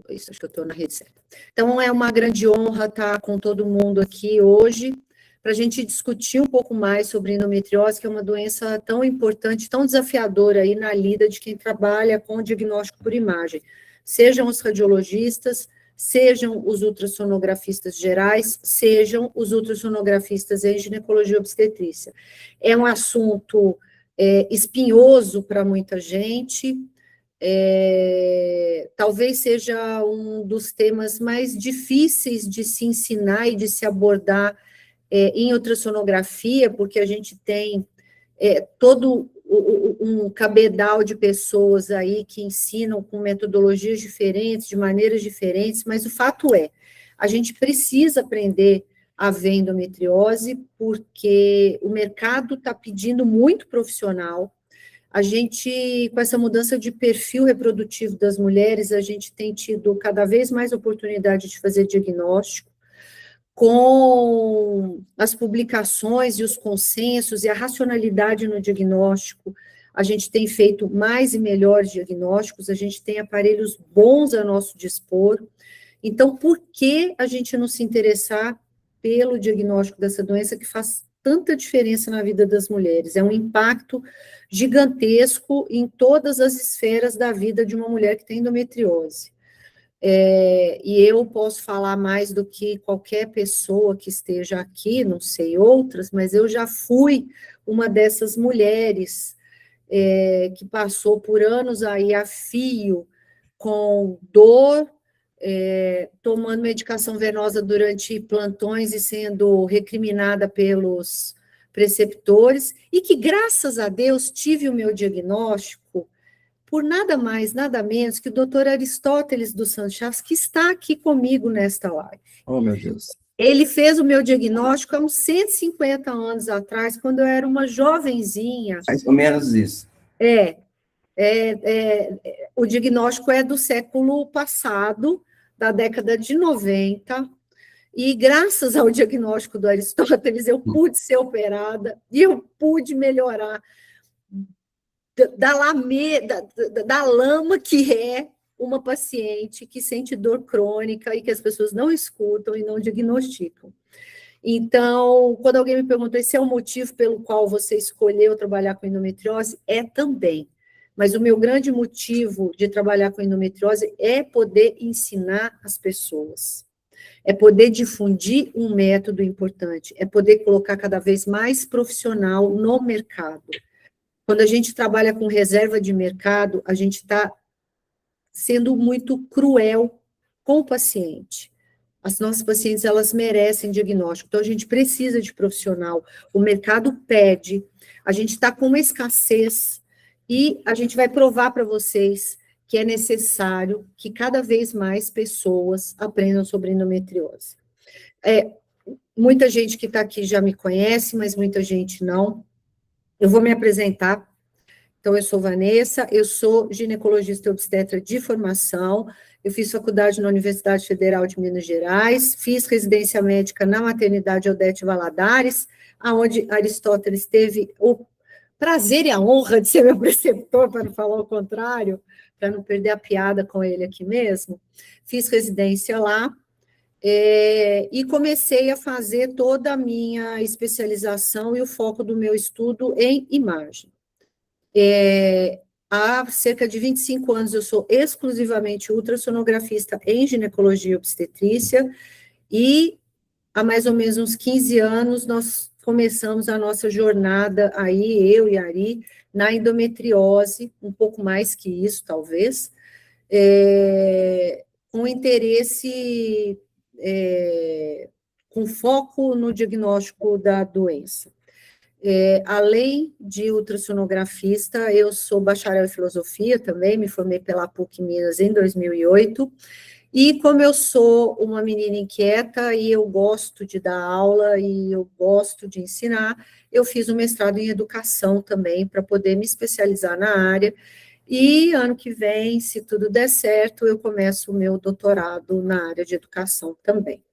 Isso, acho que eu estou na rede certa. Então, é uma grande honra estar com todo mundo aqui hoje, para a gente discutir um pouco mais sobre endometriose, que é uma doença tão importante, tão desafiadora aí na lida de quem trabalha com diagnóstico por imagem. Sejam os radiologistas, sejam os ultrassonografistas gerais, sejam os ultrassonografistas em ginecologia e obstetrícia. É um assunto espinhoso para muita gente, talvez seja um dos temas mais difíceis de se ensinar e de se abordar em ultrassonografia, porque a gente tem todo um cabedal de pessoas aí que ensinam com metodologias diferentes, de maneiras diferentes, mas o fato é, a gente precisa aprender a ver endometriose, porque o mercado está pedindo muito profissional. A gente, com essa mudança de perfil reprodutivo das mulheres, a gente tem tido cada vez mais oportunidade de fazer diagnóstico, com as publicações e os consensos e a racionalidade no diagnóstico, a gente tem feito mais e melhores diagnósticos, a gente tem aparelhos bons a nosso dispor. Então, por que a gente não se interessar pelo diagnóstico dessa doença que faz tanta diferença na vida das mulheres? É um impacto gigantesco em todas as esferas da vida de uma mulher que tem endometriose. E eu posso falar mais do que qualquer pessoa que esteja aqui, não sei outras, mas eu já fui uma dessas mulheres que passou por anos aí a fio, com dor, tomando medicação venosa durante plantões e sendo recriminada pelos preceptores, e que, graças a Deus, tive o meu diagnóstico por nada mais, nada menos que o doutor Aristóteles dos Santos Chaves, que está aqui comigo nesta live. Oh, meu Deus. Ele fez o meu diagnóstico há uns 150 anos atrás, quando eu era uma jovenzinha. Mais ou menos isso. O diagnóstico é do século passado, da década de 90, e graças ao diagnóstico do Aristóteles, eu pude ser operada e eu pude melhorar da lama que é uma paciente que sente dor crônica e que as pessoas não escutam e não diagnosticam. Então, quando alguém me perguntou se é o motivo pelo qual você escolheu trabalhar com endometriose, é também. Mas o meu grande motivo de trabalhar com endometriose é poder ensinar as pessoas, é poder difundir um método importante, é poder colocar cada vez mais profissional no mercado. Quando a gente trabalha com reserva de mercado, a gente está sendo muito cruel com o paciente. As nossas pacientes, elas merecem diagnóstico, então a gente precisa de profissional, o mercado pede, a gente está com uma escassez, e a gente vai provar para vocês que é necessário que cada vez mais pessoas aprendam sobre endometriose. Muita gente que está aqui já me conhece, mas muita gente não. Eu vou me apresentar. Então, eu sou Vanessa, eu sou ginecologista e obstetra de formação, eu fiz faculdade na Universidade Federal de Minas Gerais, fiz residência médica na maternidade Odete Valadares, onde Aristóteles teve o prazer e a honra de ser meu preceptor, para não falar o contrário, para não perder a piada com ele aqui mesmo. Fiz residência lá, e comecei a fazer toda a minha especialização e o foco do meu estudo em imagem. Há cerca de 25 anos eu sou exclusivamente ultrassonografista em ginecologia e obstetrícia, e há mais ou menos uns 15 anos nós começamos a nossa jornada aí, eu e a Ari, na endometriose, um pouco mais que isso, talvez, com interesse, com foco no diagnóstico da doença. Além de ultrassonografista, eu sou bacharel em filosofia também, me formei pela PUC Minas em 2008, e como eu sou uma menina inquieta e eu gosto de dar aula e eu gosto de ensinar, eu fiz um mestrado em educação também, para poder me especializar na área, e ano que vem, se tudo der certo, eu começo o meu doutorado na área de educação também.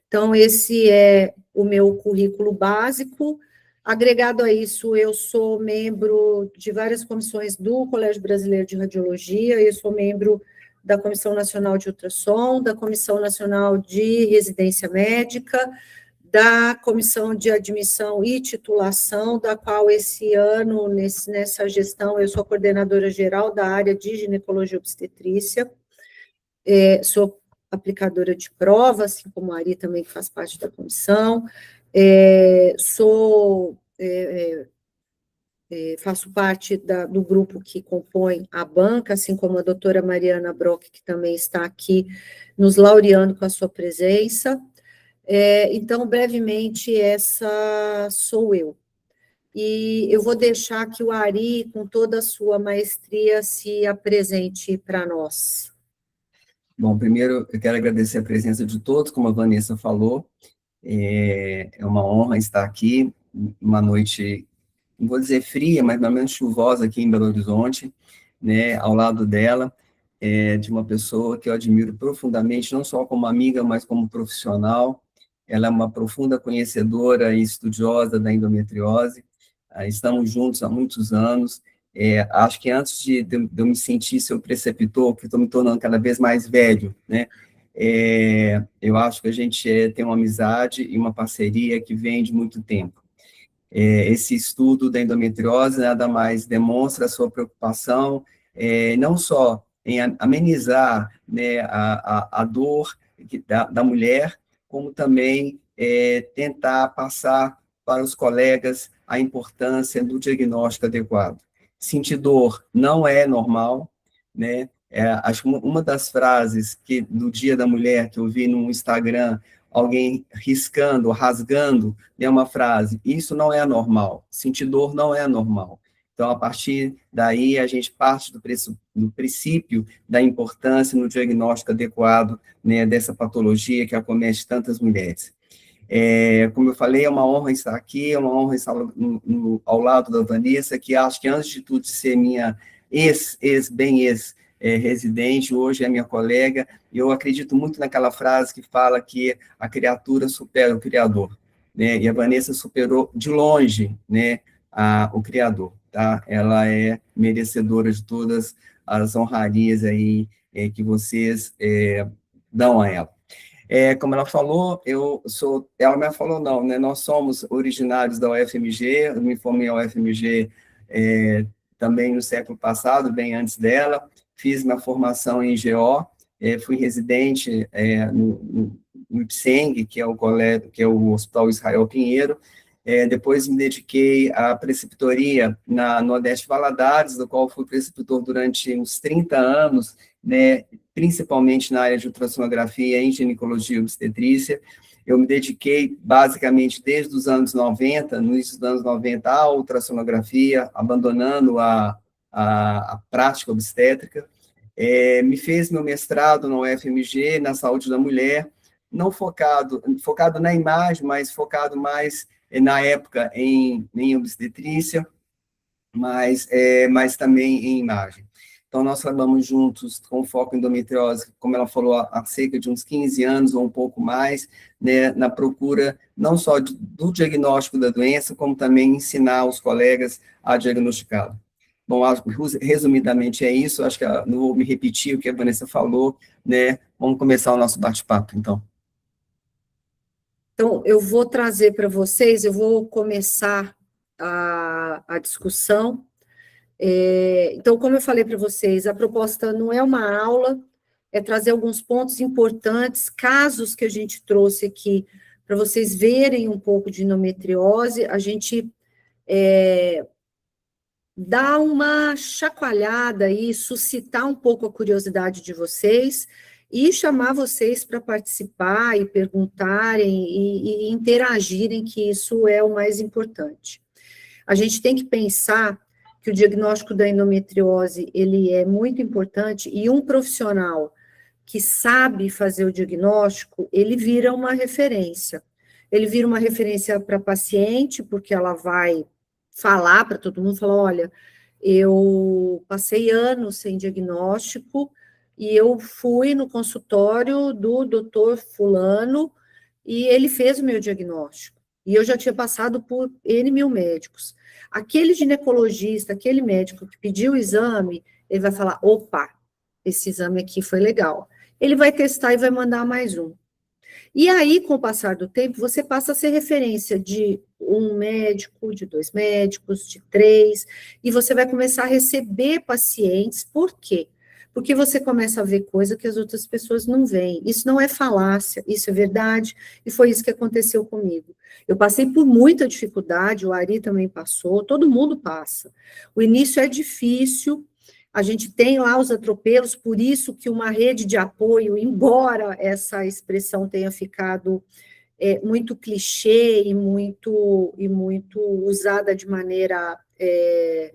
Então, esse é o meu currículo básico. Agregado a isso, eu sou membro de várias comissões do Colégio Brasileiro de Radiologia, eu sou membro da Comissão Nacional de Ultrassom, da Comissão Nacional de Residência Médica, da Comissão de Admissão e Titulação, da qual esse ano, nessa gestão, eu sou coordenadora geral da área de ginecologia e obstetrícia, sou aplicadora de provas, assim como a Ari também, que faz parte da comissão, faço parte do grupo que compõe a banca, assim como a doutora Mariana Brock, que também está aqui nos laureando com a sua presença. Então, brevemente, essa sou eu. E eu vou deixar que o Ari, com toda a sua maestria, se apresente para nós. Bom, primeiro eu quero agradecer a presença de todos, como a Vanessa falou. É uma honra estar aqui, uma noite, não vou dizer fria, mas pelo menos chuvosa aqui em Belo Horizonte, né, ao lado dela, de uma pessoa que eu admiro profundamente, não só como amiga, mas como profissional. Ela é uma profunda conhecedora e estudiosa da endometriose. Estamos juntos há muitos anos. Acho que antes de eu me sentir seu preceptor, que estou me tornando cada vez mais velho, né? Eu acho que a gente tem uma amizade e uma parceria que vem de muito tempo. Esse estudo da endometriose nada mais demonstra a sua preocupação, não só em amenizar, né, a dor da mulher, como também tentar passar para os colegas a importância do diagnóstico adequado. Sentir dor não é normal, né? Acho que uma das frases do Dia da Mulher que eu vi no Instagram, alguém riscando, rasgando, é uma frase: isso não é normal, sentir dor não é normal. Então, a partir daí, a gente parte do princípio da importância no diagnóstico adequado, né, dessa patologia que acomete tantas mulheres. Como eu falei, é uma honra estar aqui, é uma honra estar ao lado da Vanessa, que acho que, antes de tudo, de ser minha ex-residente, hoje é minha colega, e eu acredito muito naquela frase que fala que a criatura supera o Criador, né? E a Vanessa superou de longe, né, o Criador, tá? Ela é merecedora de todas as honrarias aí que vocês dão a ela. Como ela falou, ela me falou não, né? Nós somos originários da UFMG, eu me formei na UFMG também no século passado, bem antes dela, fiz minha formação em GO, fui residente no IPSENG, que é o Hospital Israel Pinheiro, depois me dediquei à preceptoria no Odete Valadares, do qual fui preceptor durante uns 30 anos, né, principalmente na área de ultrassonografia em ginecologia e obstetrícia. Eu me dediquei, basicamente, desde os anos 90, no início dos anos 90, à ultrassonografia, abandonando a prática obstétrica. Me fez meu mestrado na UFMG, na saúde da mulher, não focado na imagem, mas focado mais, na época, em obstetrícia, mas também em imagem. Então, nós trabalhamos juntos com foco em endometriose, como ela falou, há cerca de uns 15 anos ou um pouco mais, né, na procura não só do diagnóstico da doença, como também ensinar os colegas a diagnosticá-la. Bom, resumidamente é isso, acho que não vou me repetir o que a Vanessa falou, né? Vamos começar o nosso bate-papo, então. Então, eu vou trazer para vocês, eu vou começar a discussão. Então, como eu falei para vocês, a proposta não é uma aula, é trazer alguns pontos importantes, casos que a gente trouxe aqui, para vocês verem um pouco de endometriose, a gente dá uma chacoalhada e suscitar um pouco a curiosidade de vocês, e chamar vocês para participar e perguntarem e interagirem, que isso é o mais importante. A gente tem que pensar que o diagnóstico da endometriose, ele é muito importante, e um profissional que sabe fazer o diagnóstico, ele vira uma referência. Ele vira uma referência para a paciente, porque ela vai falar para todo mundo, falar, olha, eu passei anos sem diagnóstico, e eu fui no consultório do doutor fulano, e ele fez o meu diagnóstico. E eu já tinha passado por N mil médicos. Aquele ginecologista, aquele médico que pediu o exame, ele vai falar, opa, esse exame aqui foi legal. Ele vai testar e vai mandar mais um. E aí, com o passar do tempo, você passa a ser referência de um médico, de 2 médicos, de 3, e você vai começar a receber pacientes. Por quê? Porque você começa a ver coisa que as outras pessoas não veem. Isso não é falácia, isso é verdade, e foi isso que aconteceu comigo. Eu passei por muita dificuldade, o Ari também passou, todo mundo passa. O início é difícil, a gente tem lá os atropelos, por isso que uma rede de apoio, embora essa expressão tenha ficado muito clichê e muito usada de maneira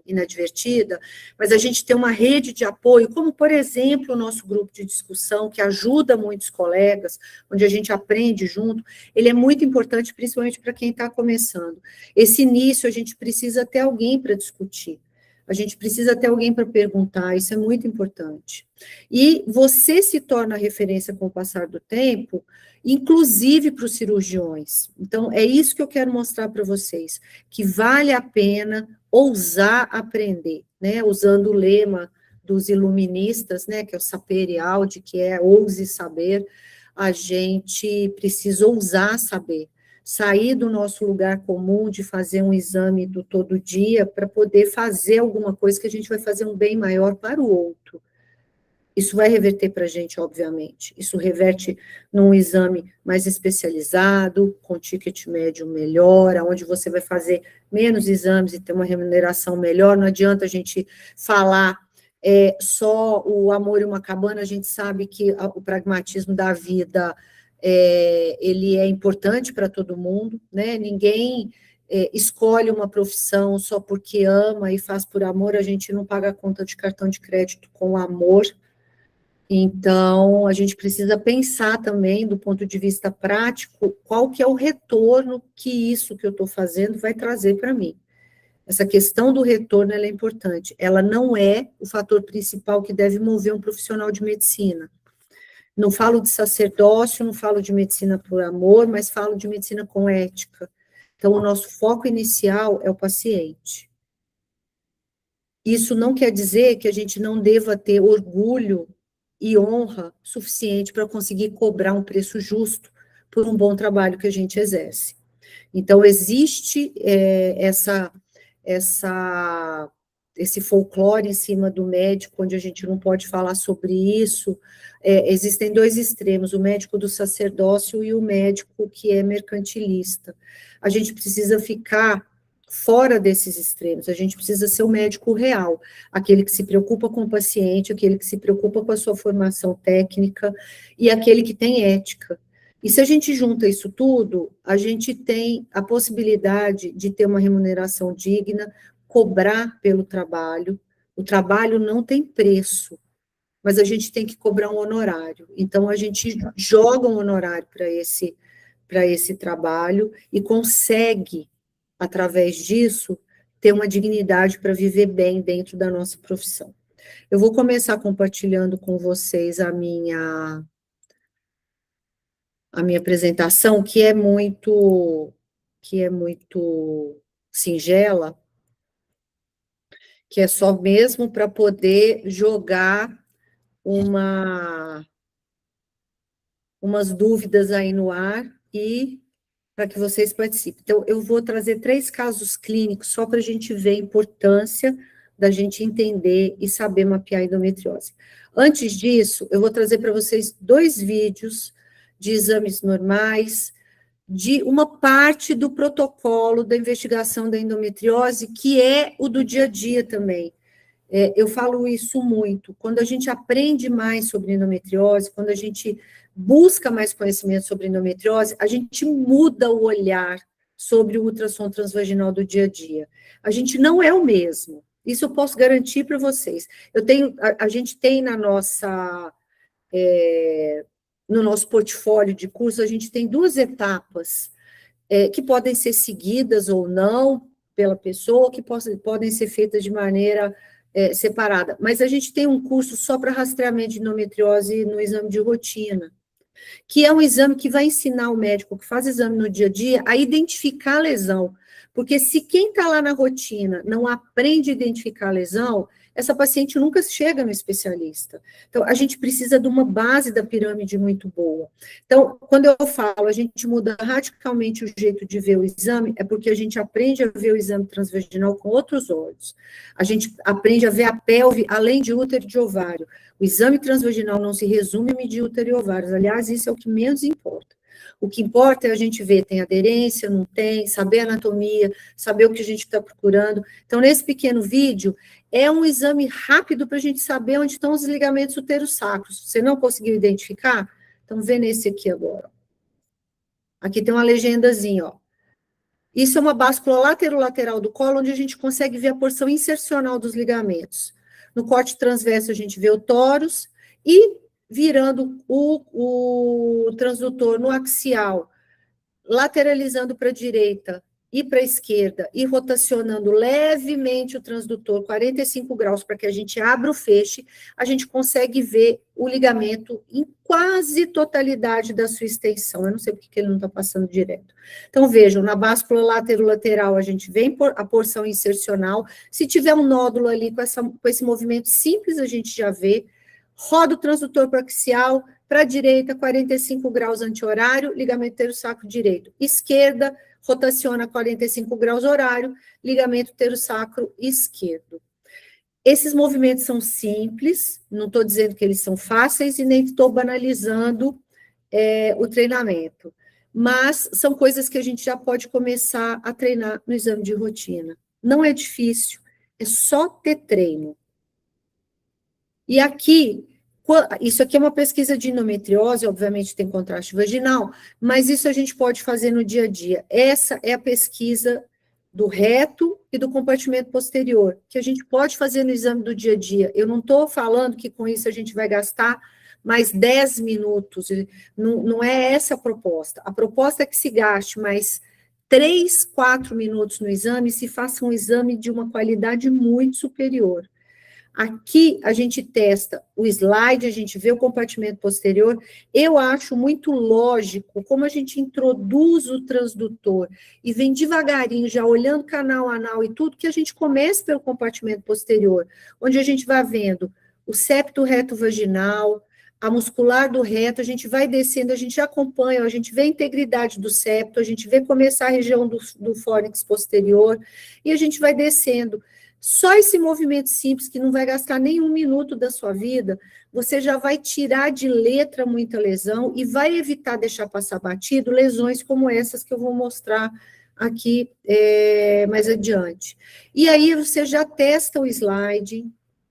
inadvertida, mas a gente tem uma rede de apoio, como, por exemplo, o nosso grupo de discussão, que ajuda muitos colegas, onde a gente aprende junto, ele é muito importante, principalmente para quem está começando. Esse início, a gente precisa ter alguém para discutir, a gente precisa ter alguém para perguntar, isso é muito importante. E você se torna referência com o passar do tempo, inclusive para os cirurgiões. Então, é isso que eu quero mostrar para vocês, que vale a pena ousar aprender, né? Usando o lema dos iluministas, né? Que é o sapere aude, que é ouse saber, a gente precisa ousar saber, sair do nosso lugar comum de fazer um exame do todo dia para poder fazer alguma coisa que a gente vai fazer um bem maior para o outro. Isso vai reverter para a gente, obviamente. Isso reverte num exame mais especializado, com ticket médio melhor, onde você vai fazer menos exames e ter uma remuneração melhor. Não adianta a gente falar só o amor e uma cabana, a gente sabe que o pragmatismo da vida ele é importante para todo mundo, né? Ninguém escolhe uma profissão só porque ama e faz por amor, a gente não paga a conta de cartão de crédito com amor. Então, a gente precisa pensar também, do ponto de vista prático, qual que é o retorno que isso que eu estou fazendo vai trazer para mim. Essa questão do retorno, ela é importante. Ela não é o fator principal que deve mover um profissional de medicina. Não falo de sacerdócio, não falo de medicina por amor, mas falo de medicina com ética. Então, o nosso foco inicial é o paciente. Isso não quer dizer que a gente não deva ter orgulho e honra suficiente para conseguir cobrar um preço justo por um bom trabalho que a gente exerce. Então, existe esse folclore em cima do médico, onde a gente não pode falar sobre isso. Existem 2 extremos, o médico do sacerdócio e o médico que é mercantilista. A gente precisa ficar fora desses extremos, a gente precisa ser o médico real, aquele que se preocupa com o paciente, aquele que se preocupa com a sua formação técnica e aquele que tem ética. E se a gente junta isso tudo, a gente tem a possibilidade de ter uma remuneração digna, cobrar pelo trabalho. O trabalho não tem preço, mas a gente tem que cobrar um honorário. Então, a gente joga um honorário para esse trabalho e consegue, através disso, ter uma dignidade para viver bem dentro da nossa profissão. Eu vou começar compartilhando com vocês a minha apresentação, que é muito singela, que é só mesmo para poder jogar umas dúvidas aí no ar e para que vocês participem. Então, eu vou trazer 3 casos clínicos só para a gente ver a importância da gente entender e saber mapear a endometriose. Antes disso, eu vou trazer para vocês 2 vídeos de exames normais, de uma parte do protocolo da investigação da endometriose, que é o do dia a dia também. Eu falo isso muito, quando a gente aprende mais sobre endometriose, quando a gente busca mais conhecimento sobre endometriose, a gente muda o olhar sobre o ultrassom transvaginal do dia a dia. A gente não é o mesmo, isso eu posso garantir para vocês. A gente tem no nosso portfólio de curso, a gente tem 2 etapas que podem ser seguidas ou não pela pessoa, que podem ser feitas de maneira separada. Mas a gente tem um curso só para rastreamento de endometriose no exame de rotina, que é um exame que vai ensinar o médico que faz exame no dia a dia a identificar a lesão. Porque se quem está lá na rotina não aprende a identificar a lesão, essa paciente nunca chega no especialista. Então, a gente precisa de uma base da pirâmide muito boa. Então, quando eu falo, a gente muda radicalmente o jeito de ver o exame, é porque a gente aprende a ver o exame transvaginal com outros olhos. A gente aprende a ver a pelve além de útero e de ovário. O exame transvaginal não se resume a medir útero e ovários. Aliás, isso é o que menos importa. O que importa é a gente ver, tem aderência, não tem, saber a anatomia, saber o que a gente está procurando. Então, nesse pequeno vídeo, é um exame rápido para a gente saber onde estão os ligamentos uterosacros. Você não conseguiu identificar? Então, vê nesse aqui agora. Aqui tem uma legendazinha, ó. Isso é uma báscula lateral do colo, onde a gente consegue ver a porção insercional dos ligamentos. No corte transverso, a gente vê o tórax e virando o transdutor no axial, lateralizando para a direita e para a esquerda, e rotacionando levemente o transdutor 45 graus para que a gente abra o feixe, a gente consegue ver o ligamento em quase totalidade da sua extensão. Eu não sei porque que ele não está passando direto. Então, vejam, na báscula lateral a gente vê a porção insercional. Se tiver um nódulo ali com esse movimento simples, a gente já vê. Roda o transdutor proaxial, para a direita, 45 graus anti-horário, ligamento terço-sacro direito. Esquerda, rotaciona 45 graus horário, ligamento terço-sacro esquerdo. Esses movimentos são simples, não estou dizendo que eles são fáceis e nem estou banalizando o treinamento, mas são coisas que a gente já pode começar a treinar no exame de rotina. Não é difícil, é só ter treino. E aqui, isso aqui é uma pesquisa de endometriose, obviamente tem contraste vaginal, mas isso a gente pode fazer no dia a dia. Essa é a pesquisa do reto e do compartimento posterior, que a gente pode fazer no exame do dia a dia. Eu não estou falando que com isso a gente vai gastar mais 10 minutos, não é essa a proposta. A proposta é que se gaste mais 3, 4 minutos no exame e se faça um exame de uma qualidade muito superior. Aqui a gente testa o slide, a gente vê o compartimento posterior. Eu acho muito lógico como a gente introduz o transdutor e vem devagarinho, já olhando canal anal e tudo, que a gente comece pelo compartimento posterior, onde a gente vai vendo o septo reto vaginal, a muscular do reto, a gente vai descendo, a gente acompanha, a gente vê a integridade do septo, a gente vê começar a região do fórnix posterior, e a gente vai descendo. Só esse movimento simples, que não vai gastar nem um minuto da sua vida, você já vai tirar de letra muita lesão e vai evitar deixar passar batido lesões como essas que eu vou mostrar aqui mais adiante. E aí você já testa o slide,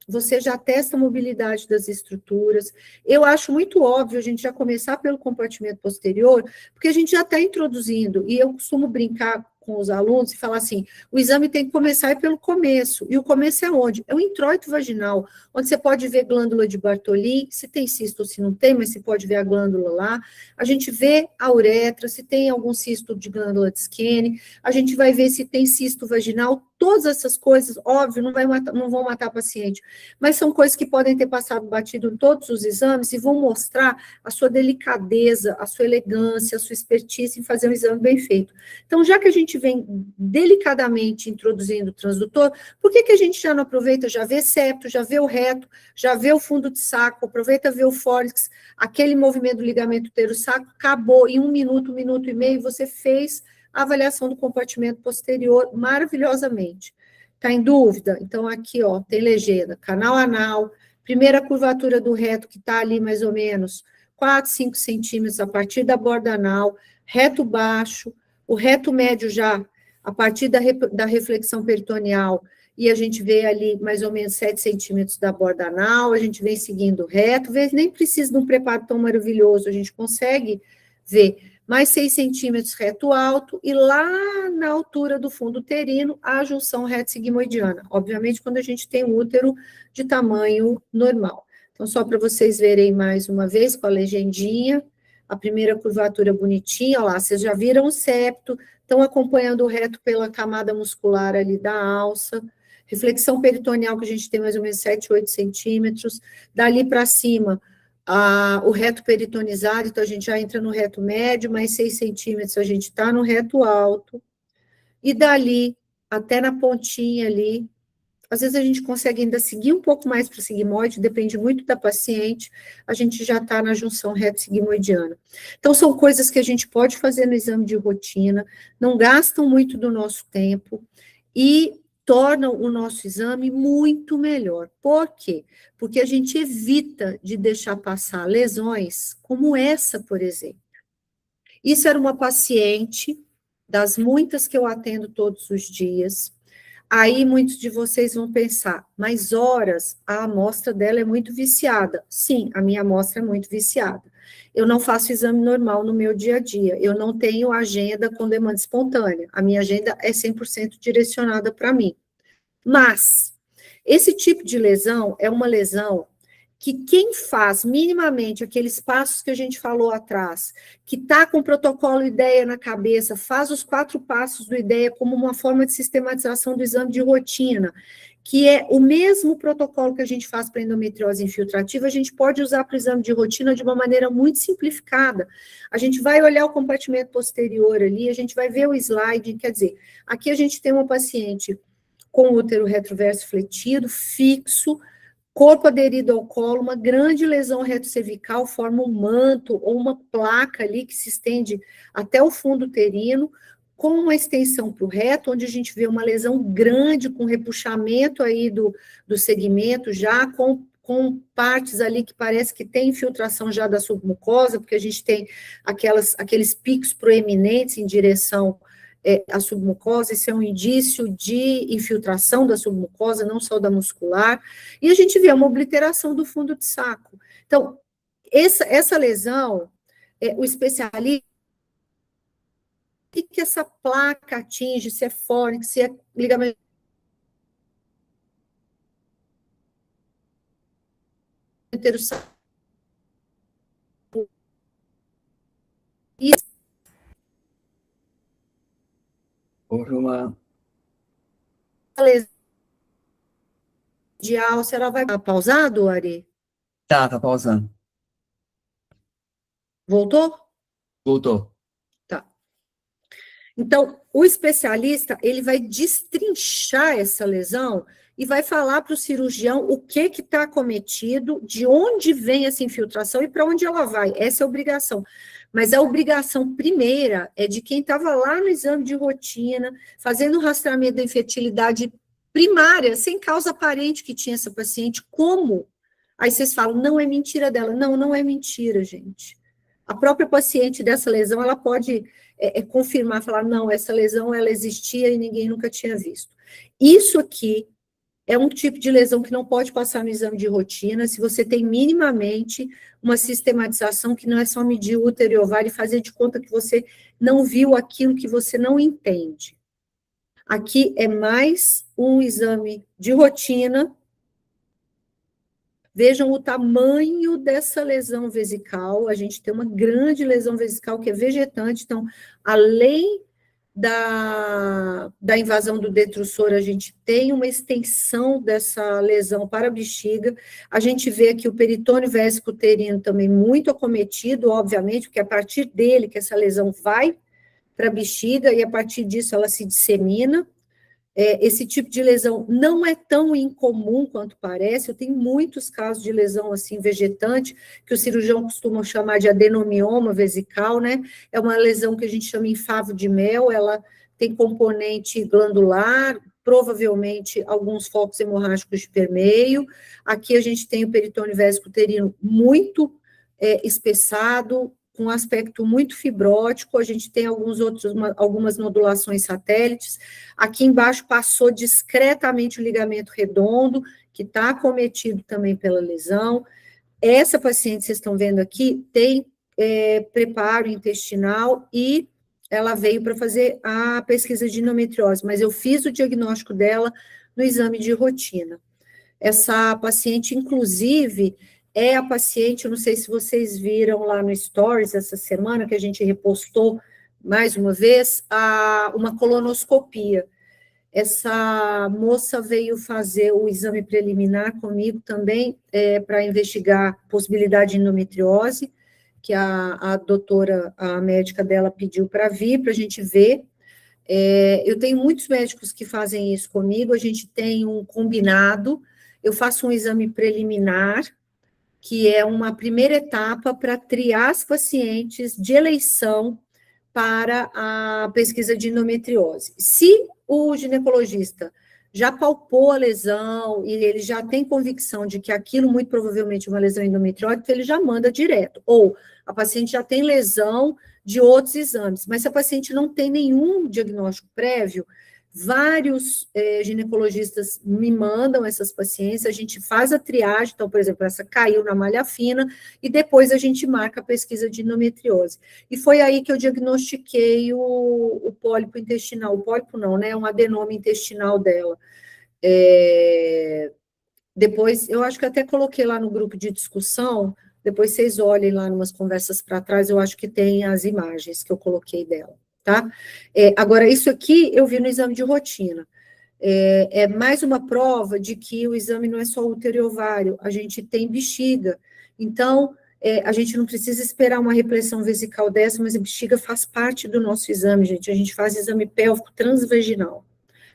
você já testa a mobilidade das estruturas. Eu acho muito óbvio a gente já começar pelo compartimento posterior, porque a gente já está introduzindo, e eu costumo brincar com os alunos e falar assim, o exame tem que começar pelo começo, e o começo é onde? É o introito vaginal, onde você pode ver glândula de Bartoli, se tem cisto ou se não tem, mas você pode ver a glândula lá, a gente vê a uretra, se tem algum cisto de glândula de Skene, a gente vai ver se tem cisto vaginal, todas essas coisas, óbvio, não vão matar paciente, mas são coisas que podem ter passado batido em todos os exames e vão mostrar a sua delicadeza, a sua elegância, a sua expertise em fazer um exame bem feito. Então, já que a gente vem delicadamente introduzindo o transdutor, por que a gente já não aproveita, já vê septo, já vê o reto, já vê o fundo de saco, aproveita ver o fórnix, aquele movimento do ligamento utero-saco, acabou em um minuto e meio, você fez a avaliação do compartimento posterior maravilhosamente. Está em dúvida? Então, aqui, ó, tem legenda, canal anal, primeira curvatura do reto, que está ali mais ou menos 4, 5 centímetros a partir da borda anal, reto baixo, o reto médio já a partir da reflexão peritoneal, e a gente vê ali mais ou menos 7 centímetros da borda anal, a gente vem seguindo o reto, nem precisa de um preparo tão maravilhoso, a gente consegue ver mais 6 centímetros reto alto, e lá na altura do fundo uterino, a junção reto-sigmoidiana. Obviamente, quando a gente tem um útero de tamanho normal. Então, só para vocês verem mais uma vez, com a legendinha, a primeira curvatura bonitinha, ó lá, vocês já viram o septo, estão acompanhando o reto pela camada muscular ali da alça, reflexão peritoneal, que a gente tem mais ou menos 7, 8 centímetros, dali para cima, o reto peritonizado, então a gente já entra no reto médio, mais 6 centímetros a gente está no reto alto, e dali até na pontinha ali, às vezes a gente consegue ainda seguir um pouco mais para o sigmoide, depende muito da paciente, a gente já está na junção reto-sigmoidiana. Então, são coisas que a gente pode fazer no exame de rotina, não gastam muito do nosso tempo e tornam o nosso exame muito melhor. Por quê? Porque a gente evita de deixar passar lesões como essa, por exemplo. Isso era uma paciente das muitas que eu atendo todos os dias. Aí muitos de vocês vão pensar, mas horas, a amostra dela é muito viciada. Sim, a minha amostra é muito viciada. Eu não faço exame normal no meu dia a dia, eu não tenho agenda com demanda espontânea, a minha agenda é 100% direcionada para mim. Mas, esse tipo de lesão é uma lesão que quem faz minimamente aqueles passos que a gente falou atrás, que está com o protocolo IDEA na cabeça, faz os 4 passos do IDEA como uma forma de sistematização do exame de rotina, que é o mesmo protocolo que a gente faz para endometriose infiltrativa, a gente pode usar para o exame de rotina de uma maneira muito simplificada. A gente vai olhar o compartimento posterior ali, a gente vai ver o slide, quer dizer, aqui a gente tem uma paciente com útero retroverso fletido, fixo, corpo aderido ao colo, uma grande lesão retrocervical, forma um manto ou uma placa ali que se estende até o fundo uterino, com uma extensão para o reto, onde a gente vê uma lesão grande, com repuxamento aí do segmento, já com partes ali que parece que tem infiltração já da submucosa, porque a gente tem aqueles picos proeminentes em direção a submucosa, isso é um indício de infiltração da submucosa, não só da muscular, e a gente vê uma obliteração do fundo de saco. Então, essa lesão, o especialista, o que essa placa atinge, se é fórnix, se é ligamento interossacral, Houve uma... lesão de alça, ela vai pausado, Ari? Tá pausando. Voltou? Voltou. Tá. Então, o especialista, ele vai destrinchar essa lesão e vai falar para o cirurgião o que está acometido, de onde vem essa infiltração e para onde ela vai. Essa é a obrigação. Mas a obrigação primeira é de quem estava lá no exame de rotina, fazendo o rastreamento da infertilidade primária, sem causa aparente que tinha essa paciente. Como? Aí vocês falam, não é mentira dela. Não, não é mentira, gente. A própria paciente dessa lesão, ela pode confirmar, falar, não, essa lesão, ela existia e ninguém nunca tinha visto. Isso aqui é um tipo de lesão que não pode passar no exame de rotina, se você tem minimamente uma sistematização que não é só medir o útero e ovário e fazer de conta que você não viu aquilo que você não entende. Aqui é mais um exame de rotina. Vejam o tamanho dessa lesão vesical, a gente tem uma grande lesão vesical que é vegetante, então, além da invasão do detrusor, a gente tem uma extensão dessa lesão para a bexiga, a gente vê aqui o peritônio vésico uterino também muito acometido, obviamente, porque é a partir dele que essa lesão vai para a bexiga, e a partir disso ela se dissemina. Esse tipo de lesão não é tão incomum quanto parece, eu tenho muitos casos de lesão assim vegetante, que o cirurgião costuma chamar de adenomioma vesical, né? É uma lesão que a gente chama em favo de mel, ela tem componente glandular, provavelmente alguns focos hemorrágicos de permeio. Aqui a gente tem o peritônio vésico uterino muito espessado, com aspecto muito fibrótico, a gente tem algumas nodulações satélites. Aqui embaixo passou discretamente o ligamento redondo, que está acometido também pela lesão. Essa paciente, vocês estão vendo aqui, tem preparo intestinal e ela veio para fazer a pesquisa de endometriose, mas eu fiz o diagnóstico dela no exame de rotina. Essa paciente, inclusive, é a paciente, eu não sei se vocês viram lá no Stories essa semana, que a gente repostou mais uma vez, uma colonoscopia. Essa moça veio fazer o exame preliminar comigo também, para investigar possibilidade de endometriose, que a doutora, a médica dela pediu para vir, para a gente ver. Eu tenho muitos médicos que fazem isso comigo, a gente tem um combinado, eu faço um exame preliminar, que é uma primeira etapa para triar as pacientes de eleição para a pesquisa de endometriose. Se o ginecologista já palpou a lesão e ele já tem convicção de que aquilo muito provavelmente é uma lesão endometriótica, ele já manda direto. Ou a paciente já tem lesão de outros exames, mas se a paciente não tem nenhum diagnóstico prévio, vários ginecologistas me mandam essas pacientes, a gente faz a triagem, então, por exemplo, essa caiu na malha fina, e depois a gente marca a pesquisa de endometriose. E foi aí que eu diagnostiquei o pólipo intestinal, o pólipo não, né, um adenoma intestinal dela. Depois, eu acho que até coloquei lá no grupo de discussão, depois vocês olhem lá umas conversas para trás, eu acho que tem as imagens que eu coloquei dela, tá? Agora, isso aqui eu vi no exame de rotina. É mais uma prova de que o exame não é só útero e ovário, a gente tem bexiga. Então, a gente não precisa esperar uma repressão vesical dessa, mas a bexiga faz parte do nosso exame, gente. A gente faz exame pélvico transvaginal.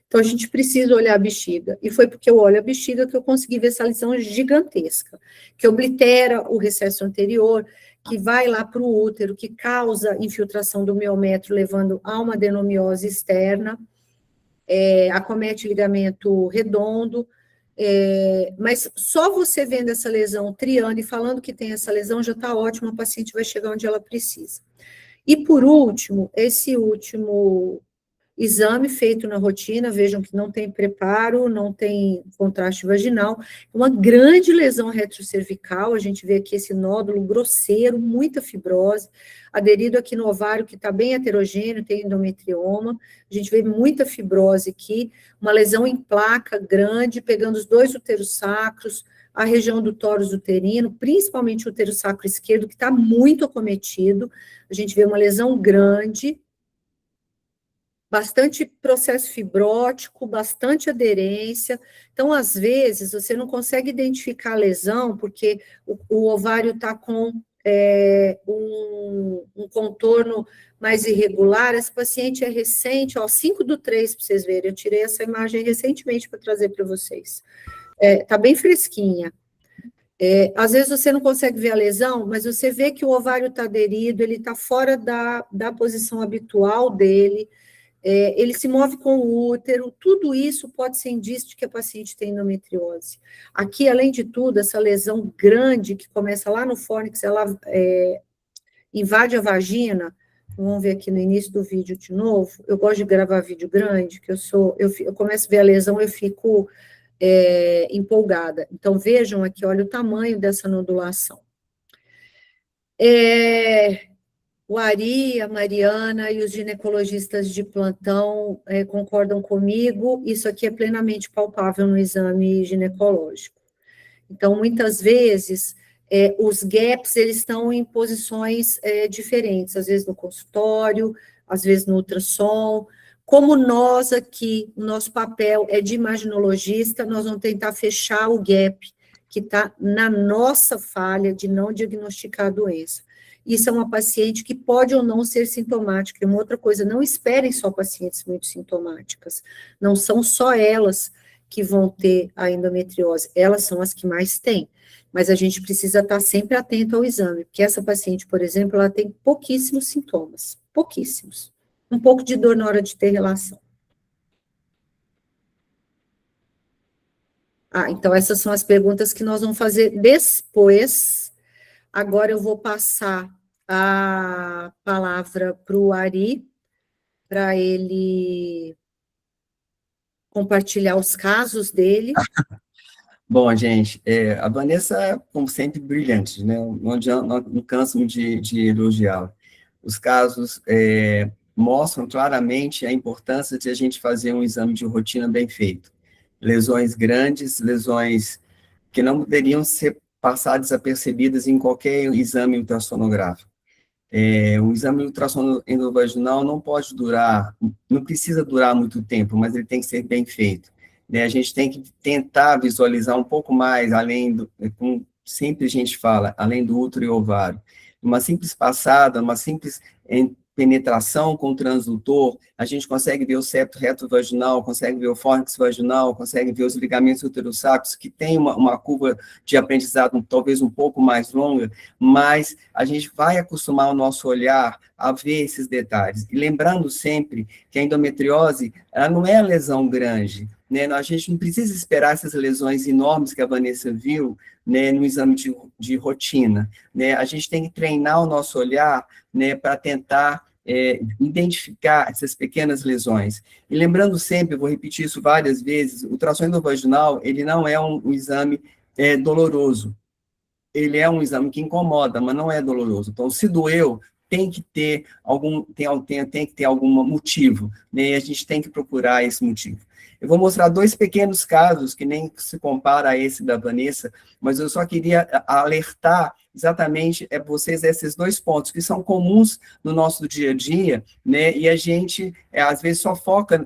Então, a gente precisa olhar a bexiga. E foi porque eu olho a bexiga que eu consegui ver essa lesão gigantesca, que oblitera o recesso anterior, que vai lá para o útero, que causa infiltração do miométrio, levando a uma adenomiose externa, acomete ligamento redondo, mas só você vendo essa lesão, triando e falando que tem essa lesão, já está ótimo, a paciente vai chegar onde ela precisa. E por último, esse último exame feito na rotina, vejam que não tem preparo, não tem contraste vaginal, uma grande lesão retrocervical, a gente vê aqui esse nódulo grosseiro, muita fibrose, aderido aqui no ovário, que está bem heterogêneo, tem endometrioma, a gente vê muita fibrose aqui, uma lesão em placa grande, pegando os dois úteros sacros, a região do tórax uterino, principalmente o útero sacro esquerdo, que está muito acometido, a gente vê uma lesão grande, bastante processo fibrótico, bastante aderência. Então, às vezes, você não consegue identificar a lesão, porque o ovário está com um contorno mais irregular. Esse paciente é recente, ó, 5/3, para vocês verem. Eu tirei essa imagem recentemente para trazer para vocês. Está bem fresquinha. Às vezes você não consegue ver a lesão, mas você vê que o ovário está aderido, ele está fora da posição habitual dele, ele se move com o útero, tudo isso pode ser indício de que a paciente tem endometriose. Aqui, além de tudo, essa lesão grande que começa lá no fórnix, ela invade a vagina. Vamos ver aqui no início do vídeo de novo. Eu gosto de gravar vídeo grande, que eu começo a ver a lesão, eu fico empolgada. Então, vejam aqui, olha o tamanho dessa nodulação. O Ari, a Mariana e os ginecologistas de plantão concordam comigo, isso aqui é plenamente palpável no exame ginecológico. Então, muitas vezes, os gaps, eles estão em posições diferentes, às vezes no consultório, às vezes no ultrassom. Como nós aqui, o nosso papel é de imaginologista, nós vamos tentar fechar o gap que está na nossa falha de não diagnosticar a doença. Isso é uma paciente que pode ou não ser sintomática. E uma outra coisa, não esperem só pacientes muito sintomáticas. Não são só elas que vão ter a endometriose, elas são as que mais têm. Mas a gente precisa estar sempre atento ao exame, porque essa paciente, por exemplo, ela tem pouquíssimos sintomas, pouquíssimos. Um pouco de dor na hora de ter relação. Então essas são as perguntas que nós vamos fazer depois. Agora eu vou passar a palavra para o Ari, para ele compartilhar os casos dele. Bom, gente, a Vanessa, como sempre, brilhante, né? Não canso de elogiá-la. Os casos mostram claramente a importância de a gente fazer um exame de rotina bem feito. Lesões grandes, lesões que não poderiam ser passadas desapercebidas em qualquer exame ultrassonográfico. O exame ultrassom endovaginal não pode durar, não precisa durar muito tempo, mas ele tem que ser bem feito. A gente tem que tentar visualizar um pouco mais, além do, como sempre a gente fala, além do útero e ovário. Uma simples passada, uma simples penetração com o transdutor, a gente consegue ver o septo retrovaginal, consegue ver o fórnix vaginal, consegue ver os ligamentos uterossacros, que tem uma curva de aprendizado talvez um pouco mais longa, mas a gente vai acostumar o nosso olhar a ver esses detalhes. E lembrando sempre que a endometriose, ela não é a lesão grande, né? A gente não precisa esperar essas lesões enormes que a Vanessa viu, né, no exame de rotina, né? A gente tem que treinar o nosso olhar, né, para tentar identificar essas pequenas lesões. E lembrando sempre, eu vou repetir isso várias vezes, o ultrassom endovaginal, ele não é um exame doloroso. Ele é um exame que incomoda, mas não é doloroso. Então, se doeu, tem que ter tem que ter algum motivo, né? E a gente tem que procurar esse motivo. Eu vou mostrar dois pequenos casos, que nem se compara a esse da Vanessa, mas eu só queria alertar exatamente vocês esses dois pontos, que são comuns no nosso dia a dia, né? E a gente, às vezes, só foca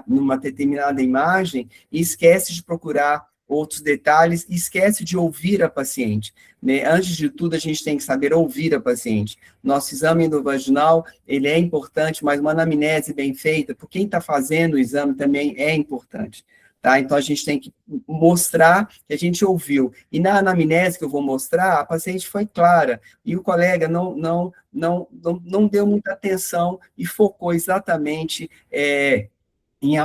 numa determinada imagem e esquece de procurar outros detalhes, e esquece de ouvir a paciente, né? Antes de tudo, a gente tem que saber ouvir a paciente. Nosso exame endovaginal, ele é importante, mas uma anamnese bem feita, por quem está fazendo o exame também é importante, tá? Então, a gente tem que mostrar que a gente ouviu. E na anamnese que eu vou mostrar, a paciente foi clara, e o colega não deu muita atenção e focou exatamente em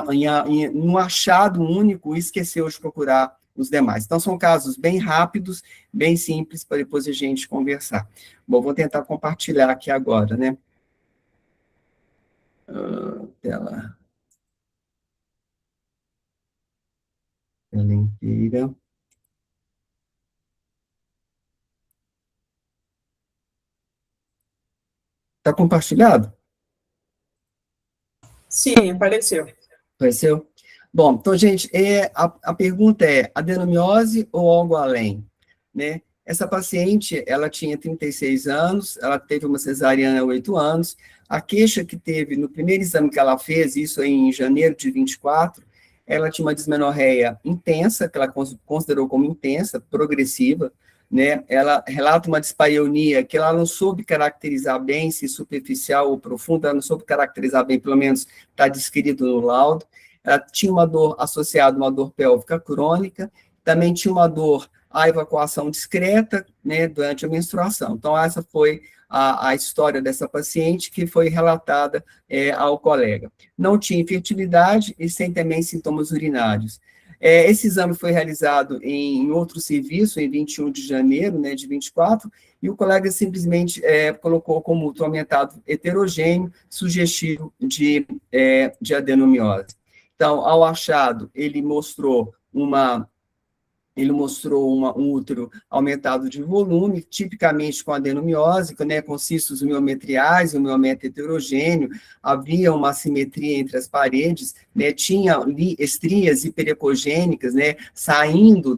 um achado único e esqueceu de procurar os demais. Então, são casos bem rápidos, bem simples, para depois a gente conversar. Bom, vou tentar compartilhar aqui agora, né? Tela inteira. Está compartilhado? Sim, apareceu. Apareceu? Bom, então, gente, a pergunta é, adenomiose ou algo além? Né? Essa paciente, ela tinha 36 anos, ela teve uma cesariana há 8 anos, a queixa que teve no primeiro exame que ela fez, isso em janeiro de 24, ela tinha uma dismenorreia intensa, que ela considerou como intensa, progressiva, né? Ela relata uma dispareunia que ela não soube caracterizar bem, se superficial ou profunda, ela não soube caracterizar bem, pelo menos está descrito no laudo. Ela tinha uma dor associada a uma dor pélvica crônica, também tinha uma dor à evacuação discreta, né, durante a menstruação. Então, essa foi a história dessa paciente que foi relatada ao colega. Não tinha infertilidade e sem também sintomas urinários. Esse exame foi realizado em outro serviço, em 21 de janeiro, né, de 24, e o colega simplesmente colocou como mútuo aumentado heterogêneo, sugestivo de adenomiose. Então, ao achado, ele mostrou um útero aumentado de volume, tipicamente com adenomiose, né, com cistos miometriais, um miométrio heterogêneo, havia uma assimetria entre as paredes, né, tinha estrias hiperecogênicas, né, saindo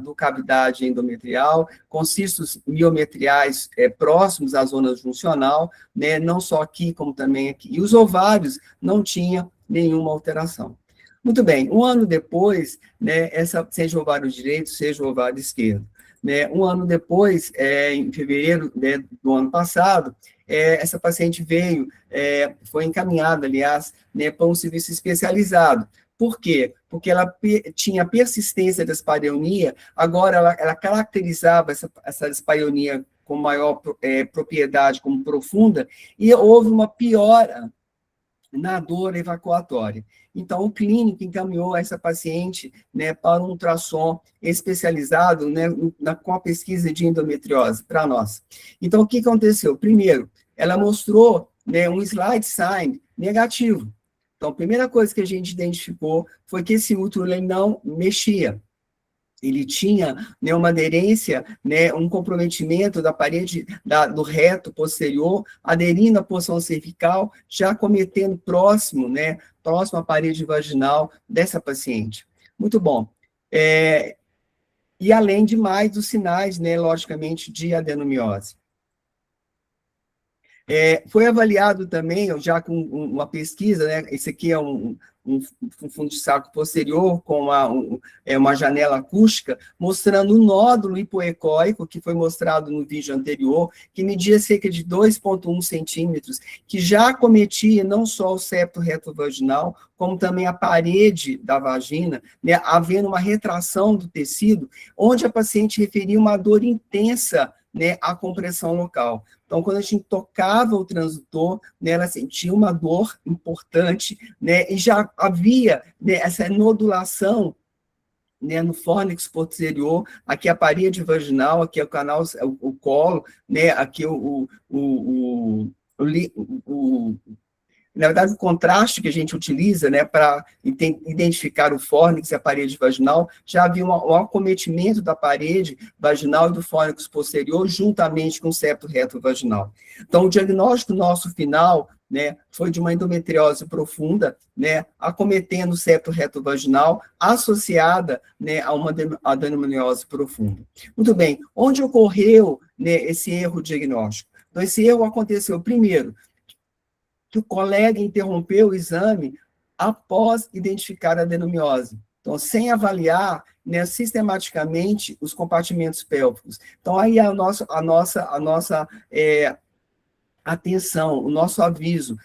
do cavidade endometrial, com cistos miometriais próximos à zona juncional, né, não só aqui, como também aqui. E os ovários não tinham nenhuma alteração. Muito bem, um ano depois, né, seja o ovário direito, seja o ovário esquerdo, né, um ano depois, em fevereiro, né, do ano passado, essa paciente foi encaminhada, aliás, né, para um serviço especializado. Por quê? Porque ela tinha persistência da dispareunia, agora ela caracterizava essa dispareunia com maior propriedade, como profunda, e houve uma piora na dor evacuatória. Então, o clínico encaminhou essa paciente, né, para um ultrassom especializado, né, com a pesquisa de endometriose, para nós. Então, o que aconteceu? Primeiro, ela mostrou, né, um slide sign negativo. Então, a primeira coisa que a gente identificou foi que esse útero ele não mexia. Ele tinha, né, uma aderência, né, um comprometimento da parede do reto posterior, aderindo à porção cervical, já cometendo próximo à parede vaginal dessa paciente. Muito bom. E além de mais dos sinais, né, logicamente, de adenomiose. Foi avaliado também, já com uma pesquisa, né, esse aqui é um fundo de saco posterior com uma janela acústica, mostrando um nódulo hipoecóico, que foi mostrado no vídeo anterior, que media cerca de 2,1 centímetros, que já acometia não só o septo retovaginal, como também a parede da vagina, né, havendo uma retração do tecido, onde a paciente referia uma dor intensa, né, à compressão local. Então, quando a gente tocava o transdutor, né, ela sentia uma dor importante, né, e já havia, né, essa nodulação, né, no fórnix posterior, aqui a parede vaginal, aqui é o canal, o colo, né, aqui na verdade, o contraste que a gente utiliza, né, para identificar o fórnix e a parede vaginal, já havia um acometimento da parede vaginal e do fórnix posterior, juntamente com o septo retovaginal. Então, o diagnóstico nosso final, né, foi de uma endometriose profunda, né, acometendo o septo retovaginal, associada, né, a uma adenomiose profunda. Muito bem, onde ocorreu, né, esse erro diagnóstico? Então, esse erro aconteceu, primeiro, que o colega interrompeu o exame após identificar a adenomiose. Então, sem avaliar, né, sistematicamente os compartimentos pélvicos. Então, aí a nossa atenção, o nosso aviso,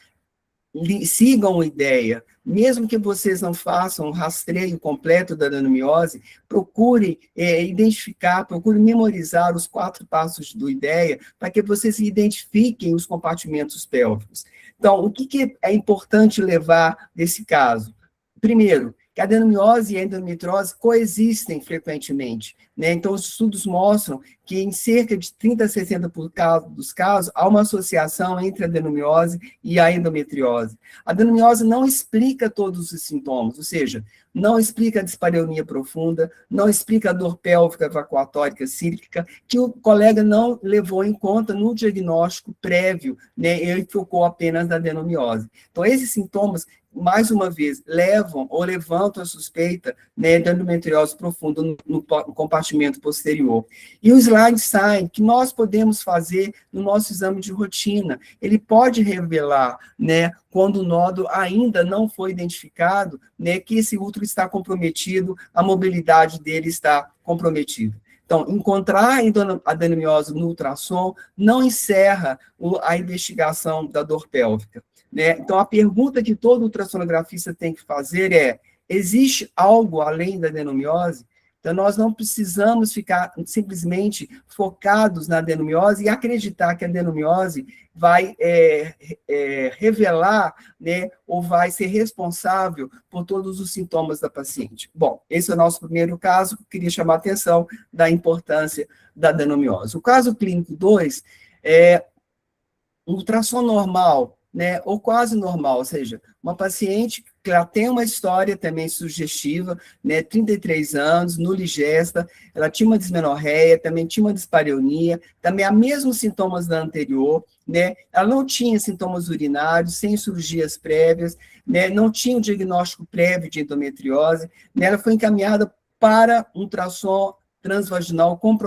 sigam a ideia, mesmo que vocês não façam um rastreio completo da adenomiose, procurem identificar, procurem memorizar os 4 passos do IDEA, para que vocês identifiquem os compartimentos pélvicos. Então, o que é importante levar nesse caso? Primeiro, que a adenomiose e a endometriose coexistem frequentemente, né? Então, os estudos mostram que em cerca de 30 a 60% dos casos, há uma associação entre a adenomiose e a endometriose. A adenomiose não explica todos os sintomas, ou seja, não explica a dispareunia profunda, não explica a dor pélvica evacuatórica cíclica, que o colega não levou em conta no diagnóstico prévio, né? Ele focou apenas na adenomiose. Então, esses sintomas, mais uma vez, levantam a suspeita, né, de endometriose profunda no compartimento posterior. E o slide sign, que nós podemos fazer no nosso exame de rotina, ele pode revelar, né, quando o nódulo ainda não foi identificado, né, que esse útero está comprometido, a mobilidade dele está comprometida. Então, encontrar a adenomiose no ultrassom não encerra a investigação da dor pélvica, né? Então, a pergunta que todo ultrassonografista tem que fazer é: existe algo além da adenomiose? Então, nós não precisamos ficar simplesmente focados na adenomiose e acreditar que a adenomiose vai revelar, né, ou vai ser responsável por todos os sintomas da paciente. Bom, esse é o nosso primeiro caso, que eu queria chamar a atenção da importância da adenomiose. O caso clínico 2 é um ultrassom normal, né, ou quase normal, ou seja, uma paciente que ela tem uma história também sugestiva, né, 33 anos, nuligesta, ela tinha uma dismenorreia, também tinha uma dispareunia, também há mesmos sintomas da anterior, né, ela não tinha sintomas urinários, sem cirurgias prévias, né, não tinha o diagnóstico prévio de endometriose, né, ela foi encaminhada para um ultrassom transvaginal com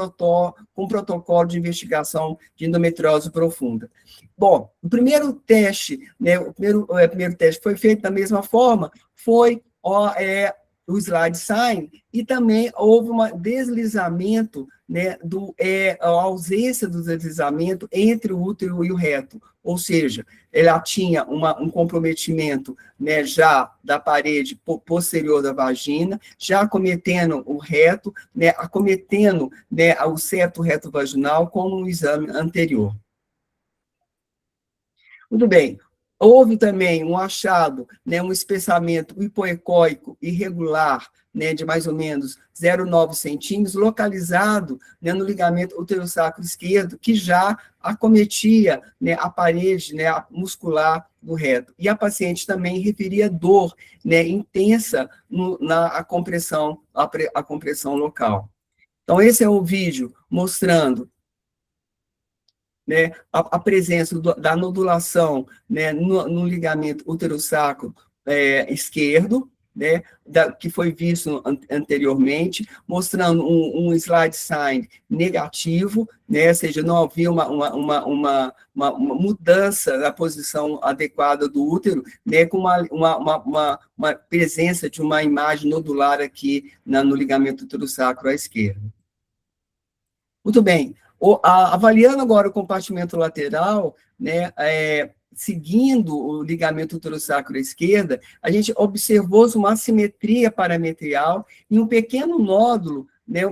protocolo de investigação de endometriose profunda. Bom, o primeiro teste, né, o primeiro teste foi feito da mesma forma, foi o slide sign, e também houve um deslizamento, né, a ausência do deslizamento entre o útero e o reto, ou seja, ela tinha um comprometimento, né, já da parede posterior da vagina, já acometendo o reto, né, acometendo, né, o septo retovaginal, como no exame anterior. Muito bem. Houve também um achado, né, um espessamento hipoecóico irregular, né, de mais ou menos 0,9 centímetros, localizado, né, no ligamento uterosacro esquerdo, que já acometia, né, a parede, né, muscular do reto. E a paciente também referia dor, né, intensa na compressão local. Então, esse é um vídeo mostrando, né, a presença da nodulação, né, no ligamento uterosacro esquerdo, né, que foi visto anteriormente, mostrando um slide sign negativo, né, ou seja, não havia uma mudança da posição adequada do útero, né, com uma presença de uma imagem nodular aqui no ligamento uterosacro à esquerda. Muito bem. Avaliando agora o compartimento lateral, né, seguindo o ligamento uterosacro à esquerda, a gente observou uma assimetria parametrial e um pequeno nódulo, né,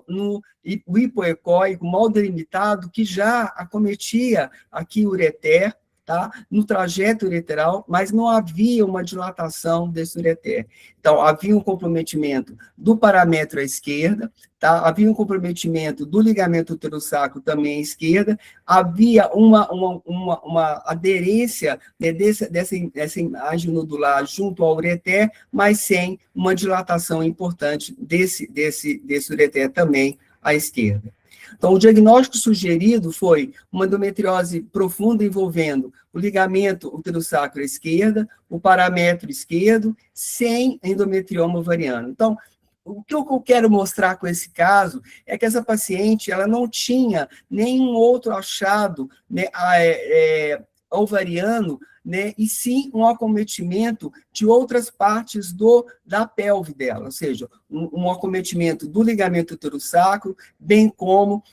no hipoecóico mal delimitado que já acometia aqui o ureter, tá? No trajeto ureteral, mas não havia uma dilatação desse ureter. Então, havia um comprometimento do paramétrio à esquerda, tá? Havia um comprometimento do ligamento uterosacro também à esquerda, havia uma aderência, né, dessa imagem nodular junto ao ureter, mas sem uma dilatação importante desse ureter também à esquerda. Então, o diagnóstico sugerido foi uma endometriose profunda envolvendo o ligamento uterosacro à esquerda, o paramétrio esquerdo, sem endometrioma ovariano. Então, o que eu quero mostrar com esse caso é que essa paciente ela não tinha nenhum outro achado, né, ovariano, né, e sim um acometimento de outras partes da pelve dela, ou seja, um acometimento do ligamento uterosacro, bem como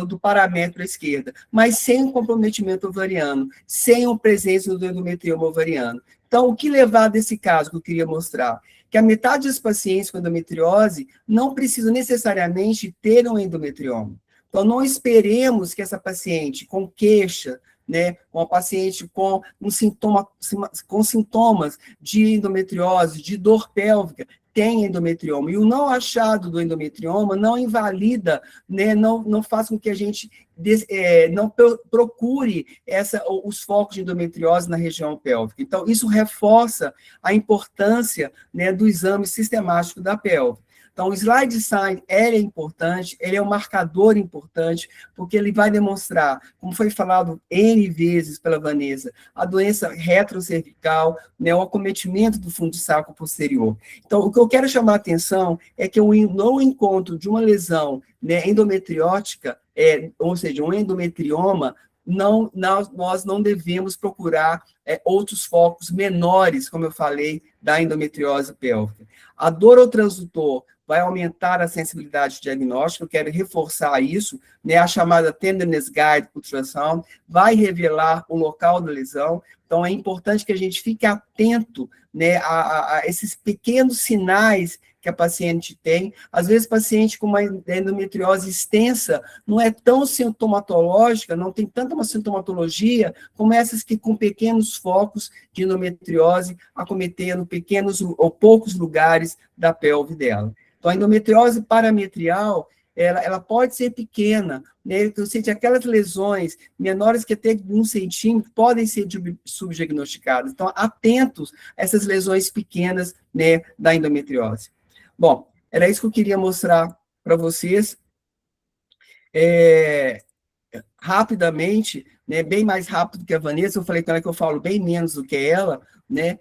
do paramétrio à esquerda, mas sem um comprometimento ovariano, sem a presença do endometrioma ovariano. Então, o que levar desse caso que eu queria mostrar? Que a metade dos pacientes com endometriose não precisa necessariamente ter um endometrioma. Então, não esperemos que essa paciente com queixa, né, uma paciente com sintomas de endometriose, de dor pélvica, tem endometrioma. E o não achado do endometrioma não invalida, né, não faz com que a gente não procure os focos de endometriose na região pélvica. Então, isso reforça a importância, né, do exame sistemático da pelve. Então, o slide sign é importante, ele é um marcador importante, porque ele vai demonstrar, como foi falado N vezes pela Vanessa, a doença retrocervical, né, o acometimento do fundo de saco posterior. Então, o que eu quero chamar a atenção é que no encontro de uma lesão, né, endometriótica, ou seja, um endometrioma, nós não devemos procurar outros focos menores, como eu falei, da endometriose pélvica. A dor ao transdutor vai aumentar a sensibilidade diagnóstica, eu quero reforçar isso, né, a chamada Tenderness Guide Ultrasound vai revelar o local da lesão, então é importante que a gente fique atento, né, a esses pequenos sinais que a paciente tem. Às vezes, paciente com uma endometriose extensa não é tão sintomatológica, não tem tanta uma sintomatologia como essas que com pequenos focos de endometriose acometendo pequenos ou poucos lugares da pelve dela. Então, a endometriose parametrial, ela pode ser pequena, né? Ou seja, aquelas lesões menores que até 1 centímetro podem ser subdiagnosticadas. Então, atentos a essas lesões pequenas, né, da endometriose. Bom, era isso que eu queria mostrar para vocês. Rapidamente, né, bem mais rápido que a Vanessa, eu falei com ela que eu falo bem menos do que ela, né,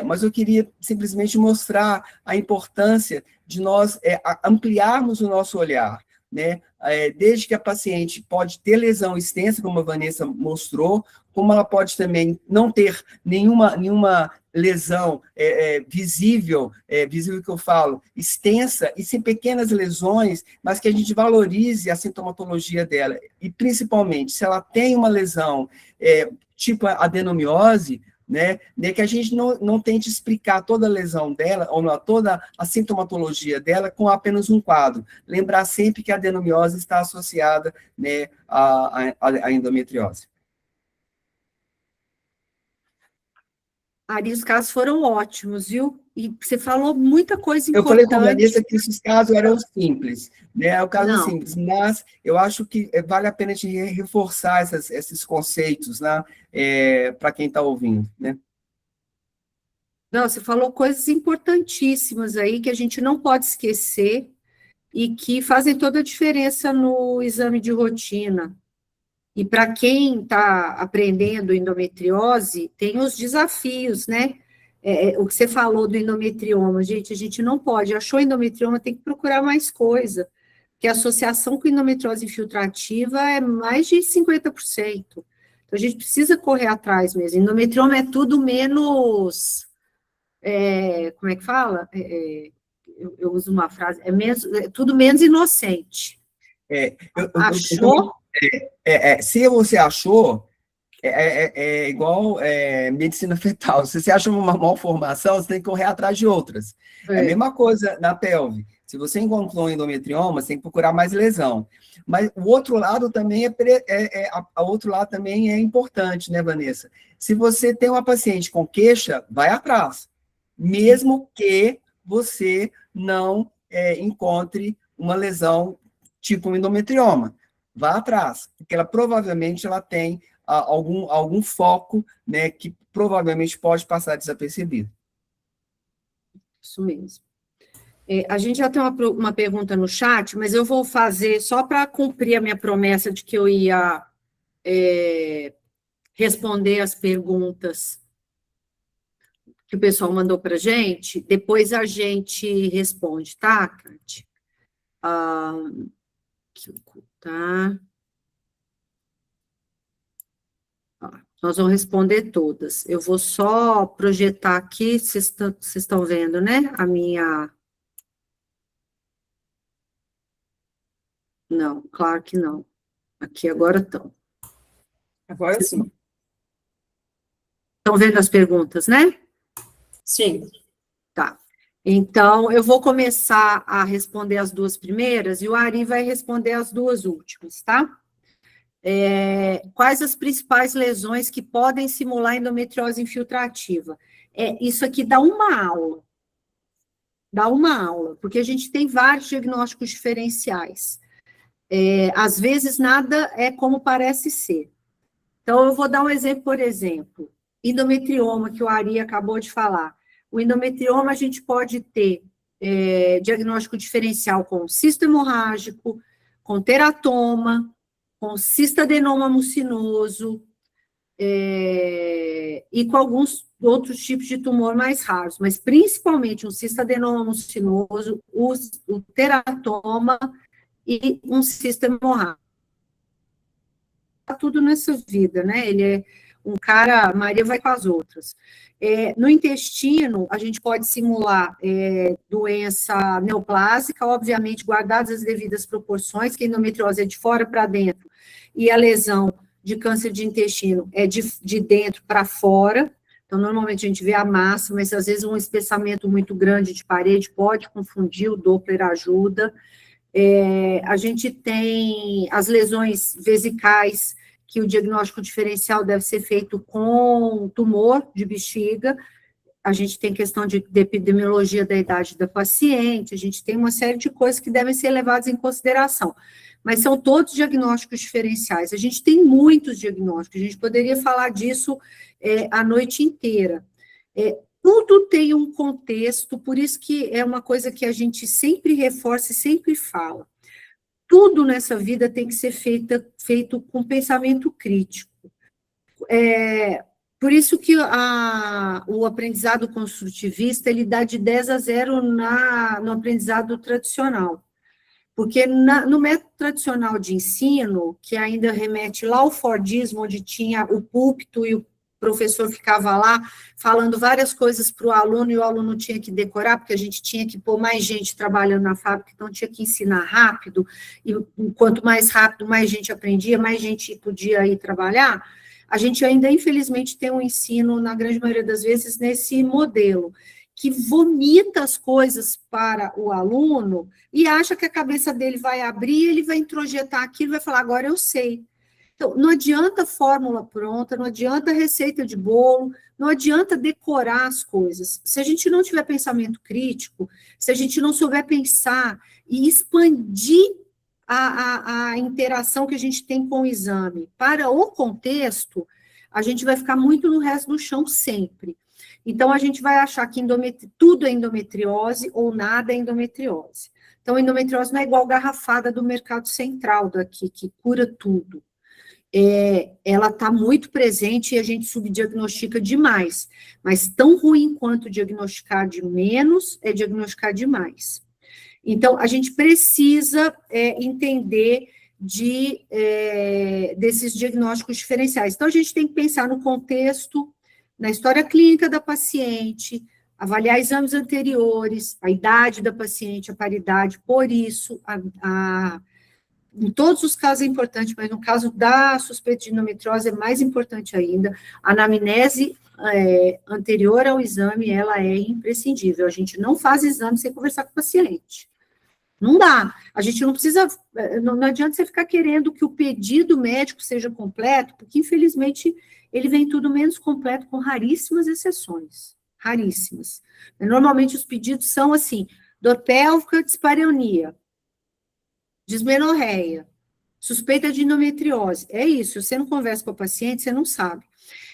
mas eu queria simplesmente mostrar a importância de nós ampliarmos o nosso olhar, né, desde que a paciente pode ter lesão extensa, como a Vanessa mostrou, como ela pode também não ter nenhuma lesão visível que eu falo, extensa, e sem pequenas lesões, mas que a gente valorize a sintomatologia dela. E, principalmente, se ela tem uma lesão tipo adenomiose, né, que a gente não tente explicar toda a lesão dela, ou toda a sintomatologia dela com apenas um quadro. Lembrar sempre que a adenomiose está associada, né, à endometriose. Ari, os casos foram ótimos, viu? E você falou muita coisa importante. Eu falei com a Vanessa que esses casos eram simples, né? O caso simples, mas eu acho que vale a pena a gente reforçar esses conceitos, né? Para quem está ouvindo, né? Não, você falou coisas importantíssimas aí que a gente não pode esquecer e que fazem toda a diferença no exame de rotina. E para quem está aprendendo endometriose, tem os desafios, né? O que você falou do endometrioma, gente, a gente não pode, achou endometrioma, tem que procurar mais coisa, porque a associação com endometriose infiltrativa é mais de 50%. Então, a gente precisa correr atrás mesmo. Endometrioma é tudo menos, como é que fala? Eu uso uma frase, é tudo menos inocente. Achou? Se você achou, igual medicina fetal. Se você acha uma malformação, você tem que correr atrás de outras. É a mesma coisa na pelve. Se você encontrou endometrioma, você tem que procurar mais lesão. Mas o outro lado também outro lado também é importante, né, Vanessa? Se você tem uma paciente com queixa, vai atrás. Mesmo que você não encontre uma lesão tipo um endometrioma. Vá atrás, porque provavelmente ela tem algum foco, né, que provavelmente pode passar desapercebido. Isso mesmo. A gente já tem uma pergunta no chat, mas eu vou fazer só para cumprir a minha promessa de que eu ia responder as perguntas que o pessoal mandou para a gente, depois a gente responde, tá, Cate? Tá. Nós vamos responder todas. Eu vou só projetar aqui, vocês estão vendo, né? A minha... Não, claro que não. Aqui agora estão. Agora sim. Estão vendo as perguntas, né? Sim. Tá. Então, eu vou começar a responder as duas primeiras e o Ari vai responder as duas últimas, tá? Quais as principais lesões que podem simular endometriose infiltrativa? Isso aqui dá uma aula. Dá uma aula, porque a gente tem vários diagnósticos diferenciais. Às vezes, nada é como parece ser. Então, eu vou dar um exemplo, por exemplo, endometrioma, que o Ari acabou de falar. O endometrioma, a gente pode ter diagnóstico diferencial com cisto hemorrágico, com teratoma, com cistadenoma mucinoso, e com alguns outros tipos de tumor mais raros, mas principalmente um cistadenoma mucinoso, o teratoma e um cisto hemorrágico. Tudo nessa vida, né? Ele é um cara, Maria vai com as outras. No intestino, a gente pode simular doença neoplásica, obviamente, guardadas as devidas proporções, que a endometriose é de fora para dentro, e a lesão de câncer de intestino é de dentro para fora. Então, normalmente a gente vê a massa, mas às vezes um espessamento muito grande de parede pode confundir, o Doppler ajuda. A gente tem as lesões vesicais, que o diagnóstico diferencial deve ser feito com tumor de bexiga. A gente tem questão de epidemiologia da idade da paciente, a gente tem uma série de coisas que devem ser levadas em consideração. Mas são todos diagnósticos diferenciais. A gente tem muitos diagnósticos, a gente poderia falar disso a noite inteira. Tudo tem um contexto, por isso que é uma coisa que a gente sempre reforça e sempre fala. Tudo nessa vida tem que ser feito com pensamento crítico. Por isso que o aprendizado construtivista, ele dá de 10 a 0 no aprendizado tradicional. Porque no método tradicional de ensino, que ainda remete lá ao Fordismo, onde tinha o púlpito e o professor ficava lá falando várias coisas para o aluno, e o aluno tinha que decorar, porque a gente tinha que pôr mais gente trabalhando na fábrica, então tinha que ensinar rápido, e quanto mais rápido, mais gente aprendia, mais gente podia ir trabalhar. A gente ainda, infelizmente, tem um ensino, na grande maioria das vezes, nesse modelo, que vomita as coisas para o aluno e acha que a cabeça dele vai abrir, ele vai introjetar aquilo, vai falar, agora eu sei. Então, não adianta fórmula pronta, não adianta receita de bolo, não adianta decorar as coisas. Se a gente não tiver pensamento crítico, se a gente não souber pensar e expandir a interação que a gente tem com o exame para o contexto, a gente vai ficar muito no resto do chão sempre. Então, a gente vai achar que tudo é endometriose ou nada é endometriose. Então, a endometriose não é igual garrafada do mercado central daqui, que cura tudo. ela está muito presente e a gente subdiagnostica demais, mas tão ruim quanto diagnosticar de menos é diagnosticar demais. Então, a gente precisa entender desses diagnósticos diferenciais. Então, a gente tem que pensar no contexto, na história clínica da paciente, avaliar exames anteriores, a idade da paciente, a paridade, por isso, em todos os casos é importante, mas no caso da suspeita de endometriose é mais importante ainda, a anamnese anterior ao exame, ela é imprescindível, a gente não faz exame sem conversar com o paciente. Não dá, a gente não precisa, não adianta você ficar querendo que o pedido médico seja completo, porque infelizmente ele vem tudo menos completo, com raríssimas exceções, raríssimas. Normalmente os pedidos são assim, dor pélvica, dispareunia, dismenorreia, suspeita de endometriose, é isso, você não conversa com o paciente, você não sabe.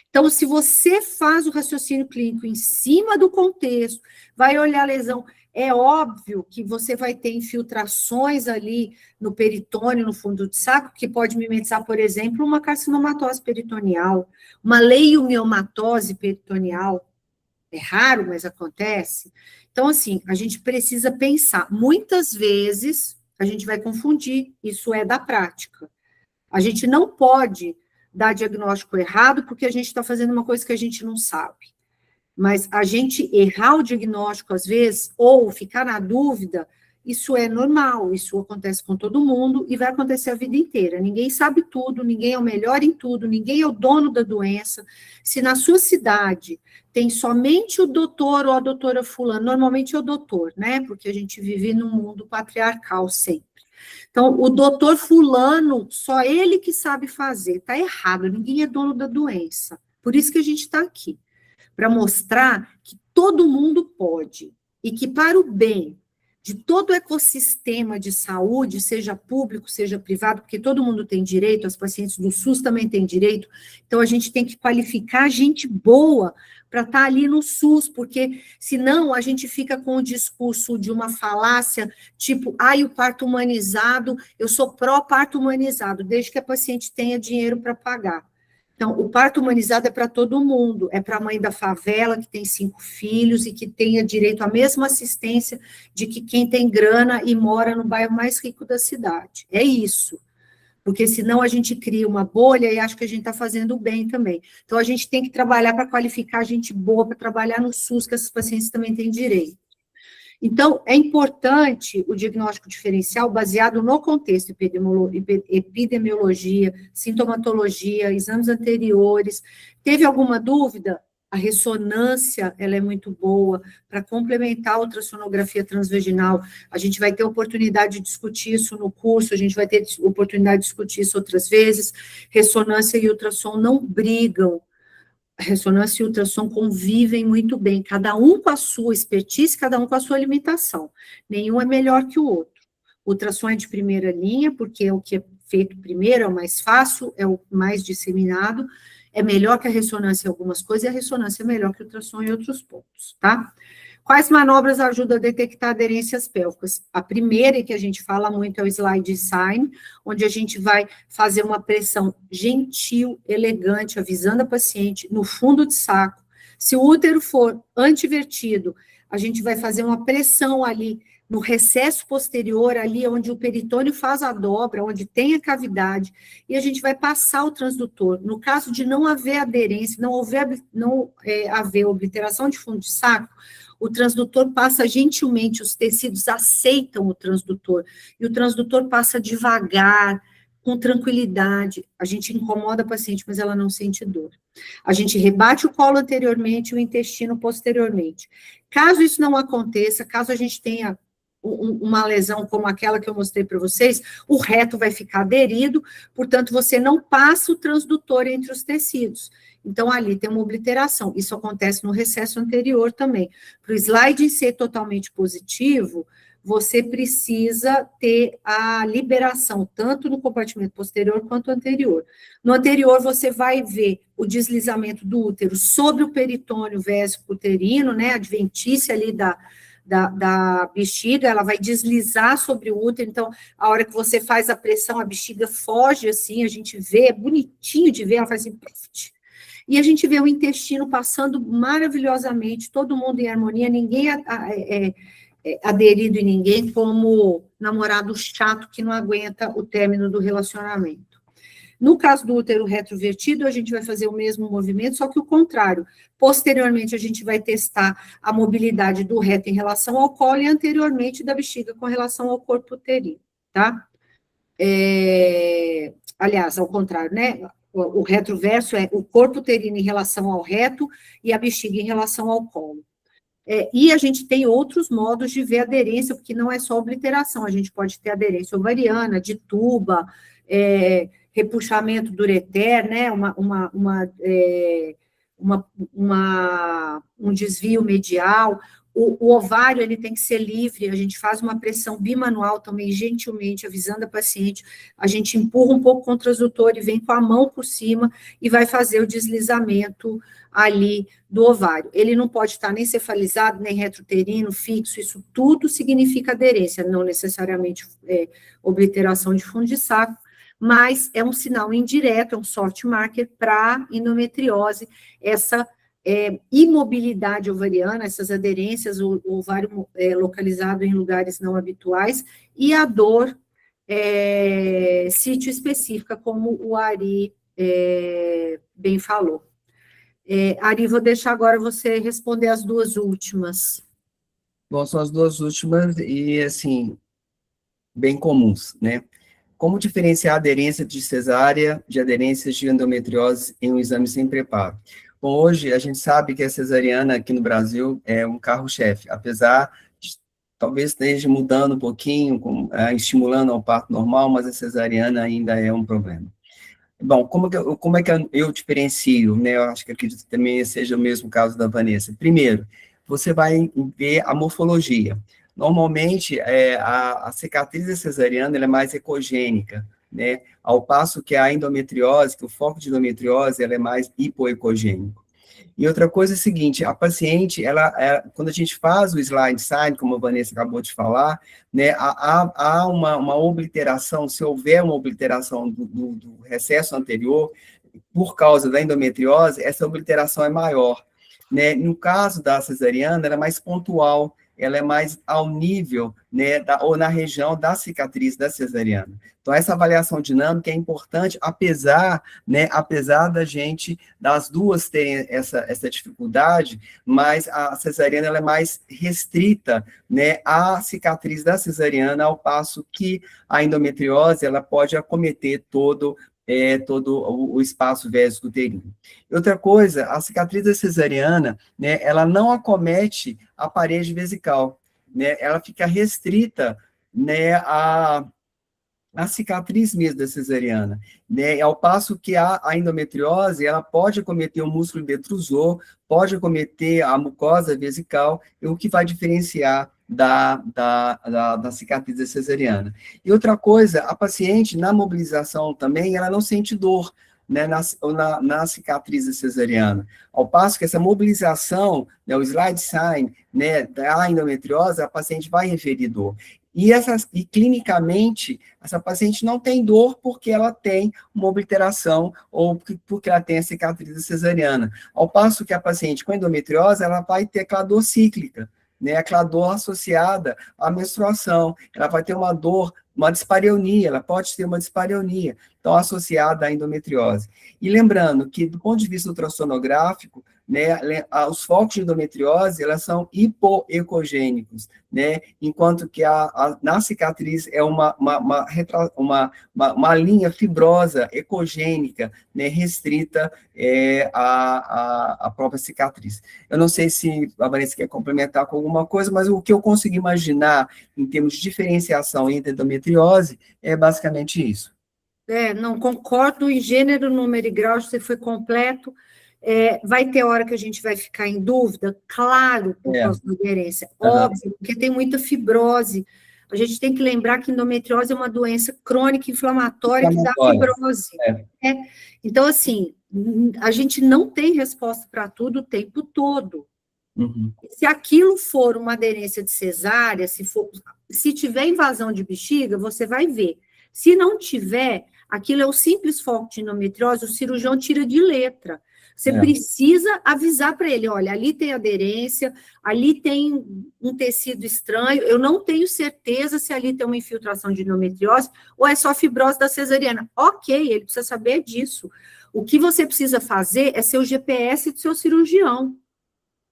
Então, se você faz o raciocínio clínico em cima do contexto, vai olhar a lesão, é óbvio que você vai ter infiltrações ali no peritônio, no fundo do saco, que pode mimetizar, por exemplo, uma carcinomatose peritoneal, uma leiomiomatose peritoneal. É raro, mas acontece. Então, assim, a gente precisa pensar. Muitas vezes, a gente vai confundir, isso é da prática. A gente não pode dar diagnóstico errado, porque a gente está fazendo uma coisa que a gente não sabe. Mas a gente errar o diagnóstico, às vezes, ou ficar na dúvida, isso é normal, isso acontece com todo mundo e vai acontecer a vida inteira. Ninguém sabe tudo, ninguém é o melhor em tudo, ninguém é o dono da doença. Se na sua cidade tem somente o doutor ou a doutora fulano, normalmente é o doutor, né? Porque a gente vive num mundo patriarcal sempre. Então, o doutor fulano, só ele que sabe fazer, tá errado, ninguém é dono da doença. Por isso que a gente está aqui, para mostrar que todo mundo pode, e que para o bem de todo o ecossistema de saúde, seja público, seja privado, porque todo mundo tem direito, as pacientes do SUS também têm direito, então a gente tem que qualificar gente boa para estar ali no SUS, porque senão a gente fica com o discurso de uma falácia, tipo, o parto humanizado, eu sou pró-parto humanizado, desde que a paciente tenha dinheiro para pagar. Então, o parto humanizado é para todo mundo, é para a mãe da favela que tem 5 filhos e que tenha direito à mesma assistência de que quem tem grana e mora no bairro mais rico da cidade. É isso. Porque senão a gente cria uma bolha e acho que a gente está fazendo bem também. Então, a gente tem que trabalhar para qualificar gente boa, para trabalhar no SUS, que essas pacientes também têm direito. Então, é importante o diagnóstico diferencial baseado no contexto, epidemiologia, sintomatologia, exames anteriores. Teve alguma dúvida? A ressonância, ela é muito boa para complementar a ultrassonografia transvaginal. A gente vai ter oportunidade de discutir isso no curso, a gente vai ter oportunidade de discutir isso outras vezes. Ressonância e ultrassom não brigam. A ressonância e o ultrassom convivem muito bem, cada um com a sua expertise, cada um com a sua limitação. Nenhum é melhor que o outro. O ultrassom é de primeira linha, porque é o que é feito primeiro, é o mais fácil, é o mais disseminado, é melhor que a ressonância em algumas coisas, e a ressonância é melhor que o ultrassom em outros pontos, tá? Quais manobras ajudam a detectar aderências pélvicas? A primeira, que a gente fala muito, é o slide sign, onde a gente vai fazer uma pressão gentil, elegante, avisando a paciente no fundo de saco. Se o útero for antivertido, a gente vai fazer uma pressão ali no recesso posterior, ali onde o peritônio faz a dobra, onde tem a cavidade, e a gente vai passar o transdutor. No caso de não haver aderência, não haver obliteração de fundo de saco, o transdutor passa gentilmente, os tecidos aceitam o transdutor, e o transdutor passa devagar, com tranquilidade. A gente incomoda a paciente, mas ela não sente dor. A gente rebate o colo anteriormente e o intestino posteriormente. Caso isso não aconteça, caso a gente tenha uma lesão como aquela que eu mostrei para vocês, o reto vai ficar aderido, portanto, você não passa o transdutor entre os tecidos. Então, ali tem uma obliteração. Isso acontece no recesso anterior também. Para o slide ser totalmente positivo, você precisa ter a liberação, tanto no compartimento posterior quanto anterior. No anterior, você vai ver o deslizamento do útero sobre o peritônio vésico uterino, né, a adventícia ali da bexiga, ela vai deslizar sobre o útero, então, a hora que você faz a pressão, a bexiga foge assim, a gente vê, é bonitinho de ver, ela faz assim, e a gente vê o intestino passando maravilhosamente, todo mundo em harmonia, ninguém aderido em ninguém como namorado chato que não aguenta o término do relacionamento. No caso do útero retrovertido, a gente vai fazer o mesmo movimento, só que o contrário. Posteriormente, a gente vai testar a mobilidade do reto em relação ao colo e anteriormente da bexiga com relação ao corpo uterino, tá? Aliás, ao contrário, né? O retroverso é o corpo uterino em relação ao reto e a bexiga em relação ao colo. E a gente tem outros modos de ver aderência, porque não é só obliteração, a gente pode ter aderência ovariana, de tuba, repuxamento do ureter, né, um desvio medial. O ovário, ele tem que ser livre, a gente faz uma pressão bimanual também, gentilmente, avisando a paciente, a gente empurra um pouco contra o transdutor e vem com a mão por cima e vai fazer o deslizamento ali do ovário. Ele não pode estar nem cefalizado, nem retrouterino, fixo, isso tudo significa aderência, não necessariamente obliteração de fundo de saco, mas é um sinal indireto, é um sort marker para endometriose, essa imobilidade ovariana, essas aderências, o ovário localizado em lugares não habituais, e a dor sítio específica, como o Ari bem falou. Ari, vou deixar agora você responder as duas últimas. Bom, são as duas últimas e, assim, bem comuns, né? Como diferenciar a aderência de cesárea de aderências de endometriose em um exame sem preparo? Bom, hoje a gente sabe que a cesariana aqui no Brasil é um carro-chefe, apesar de talvez esteja mudando um pouquinho, estimulando ao parto normal, mas a cesariana ainda é um problema. Bom, como é que eu diferencio, né? Eu acho que acredito que também seja o mesmo caso da Vanessa. Primeiro, você vai ver a morfologia. Normalmente, a cicatriz da cesariana ela é mais ecogênica, né? Ao passo que a endometriose, que o foco de endometriose, ela é mais hipoecogênico. E outra coisa é a seguinte, a paciente, quando a gente faz o slide sign, como a Vanessa acabou de falar, né, há uma obliteração, se houver uma obliteração do recesso anterior, por causa da endometriose, essa obliteração é maior. Né? No caso da cesariana, ela é mais pontual, ela é mais ao nível, né, ou na região da cicatriz da cesariana. Então, essa avaliação dinâmica é importante, apesar das duas terem essa dificuldade, mas a cesariana ela é mais restrita, né, à cicatriz da cesariana, ao passo que a endometriose, ela pode acometer todo o espaço vésico uterino. Outra coisa, a cicatriz da cesariana, né, ela não acomete a parede vesical, né, ela fica restrita, né, a cicatriz mesmo da cesariana, né, ao passo que a endometriose, ela pode acometer o músculo detrusor, pode acometer a mucosa vesical, o que vai diferenciar da cicatriz da cesariana. E outra coisa, a paciente, na mobilização também, ela não sente dor, né, na cicatriz da cesariana. Ao passo que essa mobilização, né, o slide sign, né, da endometriose, a paciente vai referir dor. E clinicamente, essa paciente não tem dor porque ela tem uma obliteração ou porque ela tem a cicatriz da cesariana. Ao passo que a paciente com endometriose, ela vai ter aquela dor cíclica, né, aquela dor associada à menstruação, ela vai ter uma dor, uma dispareunia, ela pode ter uma dispareunia, então associada à endometriose. E lembrando que, do ponto de vista ultrassonográfico, né, os focos de endometriose, elas são hipoecogênicos, né, enquanto que na cicatriz é uma linha fibrosa, ecogênica, né, restrita à própria cicatriz. Eu não sei se a Vanessa quer complementar com alguma coisa, mas o que eu consigo imaginar em termos de diferenciação entre endometriose é basicamente isso. Não concordo em gênero, número e grau, você foi completo. Vai ter hora que a gente vai ficar em dúvida? Claro, por causa da aderência. Óbvio, porque tem muita fibrose. A gente tem que lembrar que endometriose é uma doença crônica inflamatória que dá fibrose. Então, assim, a gente não tem resposta para tudo o tempo todo. Uhum. Se aquilo for uma aderência de cesárea, se tiver invasão de bexiga, você vai ver. Se não tiver, aquilo é o simples foco de endometriose, o cirurgião tira de letra. Você precisa avisar para ele, olha, ali tem aderência, ali tem um tecido estranho, eu não tenho certeza se ali tem uma infiltração de endometriose ou é só fibrose da cesariana. Ok, ele precisa saber disso. O que você precisa fazer é ser o GPS do seu cirurgião.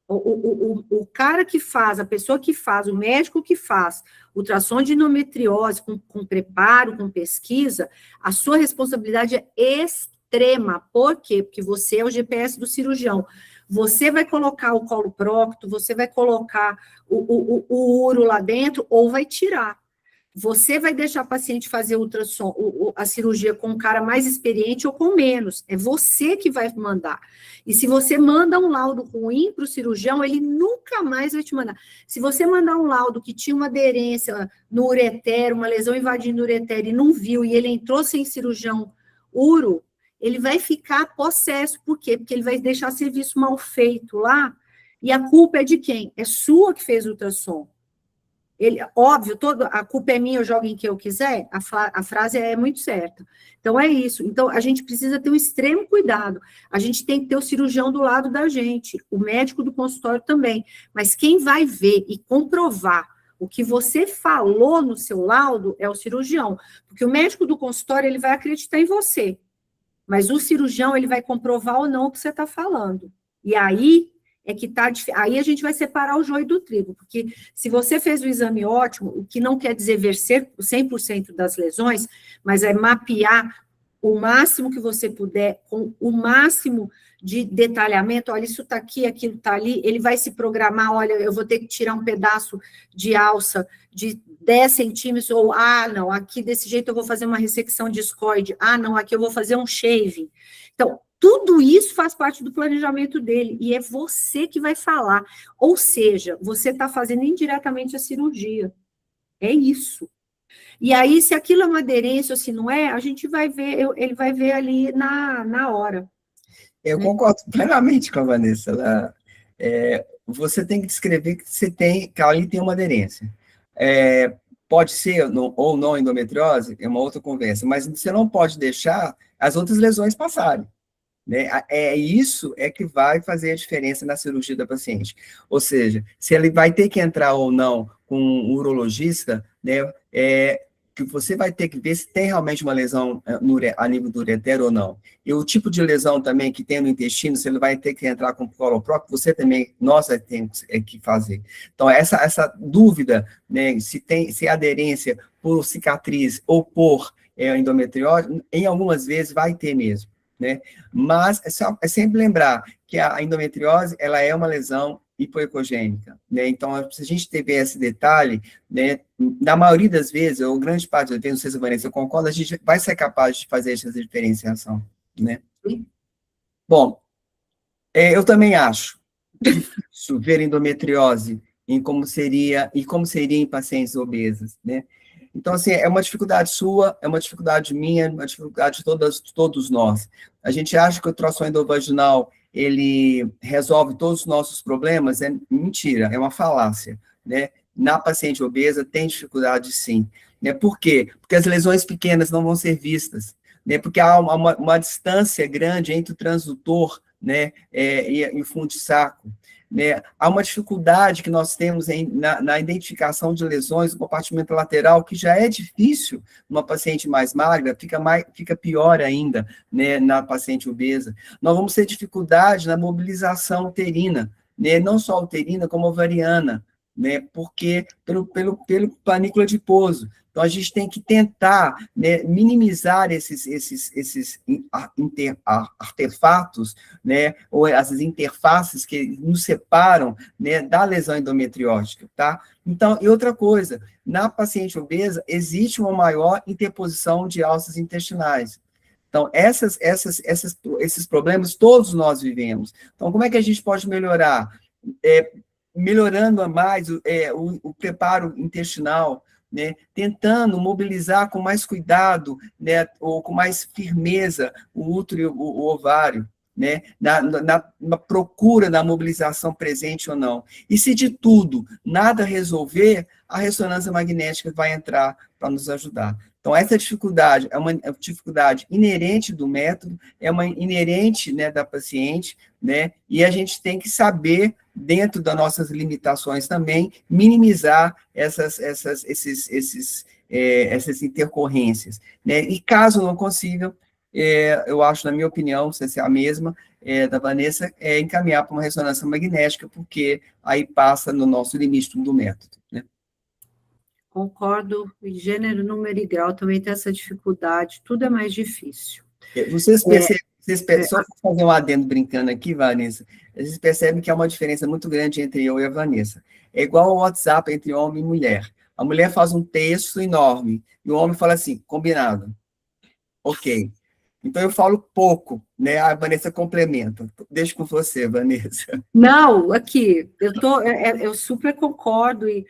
O cara que faz, a pessoa que faz, o médico que faz ultrassom de endometriose com preparo, com pesquisa, a sua responsabilidade é extrema. Por quê? Porque você é o GPS do cirurgião. Você vai colocar o colo prócto, você vai colocar o uro lá dentro ou vai tirar. Você vai deixar a paciente fazer ultrassom, a cirurgia com um cara mais experiente ou com menos. É você que vai mandar. E se você manda um laudo ruim para o cirurgião, ele nunca mais vai te mandar. Se você mandar um laudo que tinha uma aderência no ureter, uma lesão invadindo o ureter e não viu, e ele entrou sem cirurgião uro, ele vai ficar possesso. Por quê? Porque ele vai deixar serviço mal feito lá, e a culpa é de quem? É sua que fez o ultrassom. Óbvio, a culpa é minha, eu jogo em quem eu quiser, a frase é muito certa. Então, é isso. Então, a gente precisa ter um extremo cuidado. A gente tem que ter o cirurgião do lado da gente, o médico do consultório também. Mas quem vai ver e comprovar o que você falou no seu laudo é o cirurgião. Porque o médico do consultório, ele vai acreditar em você. Mas o cirurgião, ele vai comprovar ou não o que você está falando. E aí é que tá, aí a gente vai separar o joio do trigo, porque se você fez o exame ótimo, o que não quer dizer ver 100% das lesões, mas é mapear o máximo que você puder, com o máximo de detalhamento, olha, isso está aqui, aquilo está ali, ele vai se programar, olha, eu vou ter que tirar um pedaço de alça de 10 centímetros, ou, não, aqui desse jeito eu vou fazer uma ressecção discoide, não, aqui eu vou fazer um shaving. Então, tudo isso faz parte do planejamento dele, e é você que vai falar. Ou seja, você está fazendo indiretamente a cirurgia. É isso. E aí, se aquilo é uma aderência ou se não é, a gente vai ver, ele vai ver ali na hora. Eu concordo plenamente com a Vanessa. Você tem que descrever que ali tem uma aderência. Pode ser ou não endometriose, é uma outra conversa, mas você não pode deixar as outras lesões passarem. Né? Isso que vai fazer a diferença na cirurgia da paciente. Ou seja, se ele vai ter que entrar ou não com um urologista, né, que você vai ter que ver se tem realmente uma lesão a nível do ureter ou não. E o tipo de lesão também que tem no intestino, se ele vai ter que entrar com coloprop, você também, nós temos que fazer. Então, essa dúvida, né, se é aderência por cicatriz ou por endometriose, em algumas vezes vai ter mesmo. Né? Mas é sempre lembrar que a endometriose ela é uma lesão hipoecogênica, né? Então, se a gente tiver esse detalhe, né, na maioria das vezes, ou grande parte das vezes, não sei se a Vanessa concorda, a gente vai ser capaz de fazer essa diferenciação, né? Bom, eu também acho difícil ver endometriose em como seria em pacientes obesas, né? Então, assim, é uma dificuldade sua, é uma dificuldade minha, é uma dificuldade de todos nós. A gente acha que o ultrassom endovaginal, ele resolve todos os nossos problemas, é mentira, é uma falácia, né? Na paciente obesa tem dificuldade sim, né? Por quê? Porque as lesões pequenas não vão ser vistas, né? Porque há uma distância grande entre o transdutor, né, e o fundo de saco. Né? Há uma dificuldade que nós temos na identificação de lesões do compartimento lateral, que já é difícil numa paciente mais magra, fica pior ainda, né, na paciente obesa. Nós vamos ter dificuldade na mobilização uterina, né, não só uterina, como ovariana, né, porque pelo panícula adiposo. Então, a gente tem que tentar, né, minimizar esses artefatos, né, ou essas interfaces que nos separam, né, da lesão endometriótica, tá? Então, e outra coisa, na paciente obesa, existe uma maior interposição de alças intestinais. Então, esses problemas todos nós vivemos. Então, como é que a gente pode melhorar? Melhorando mais o preparo intestinal, né, tentando mobilizar com mais cuidado, né, ou com mais firmeza o útero e o ovário, né, na procura da mobilização presente ou não. E se de tudo nada resolver, a ressonância magnética vai entrar para nos ajudar. Então, essa dificuldade é uma dificuldade inerente do método, é uma inerente, né, da paciente, né, e a gente tem que saber, dentro das nossas limitações também, minimizar essas intercorrências, né, e caso não consigam, eu acho, na minha opinião, não sei se é a mesma, da Vanessa, encaminhar para uma ressonância magnética, porque aí passa no nosso limite do método, né. Concordo, em gênero, número e grau também tem essa dificuldade, tudo é mais difícil. Vocês percebem, só para fazer um adendo brincando aqui, Vanessa, vocês percebem que há uma diferença muito grande entre eu e a Vanessa. É igual ao WhatsApp entre homem e mulher. A mulher faz um texto enorme, e o homem fala assim, combinado. Ok. Então eu falo pouco, né? A Vanessa complementa. Deixa com você, Vanessa. Não, aqui, eu super concordo, e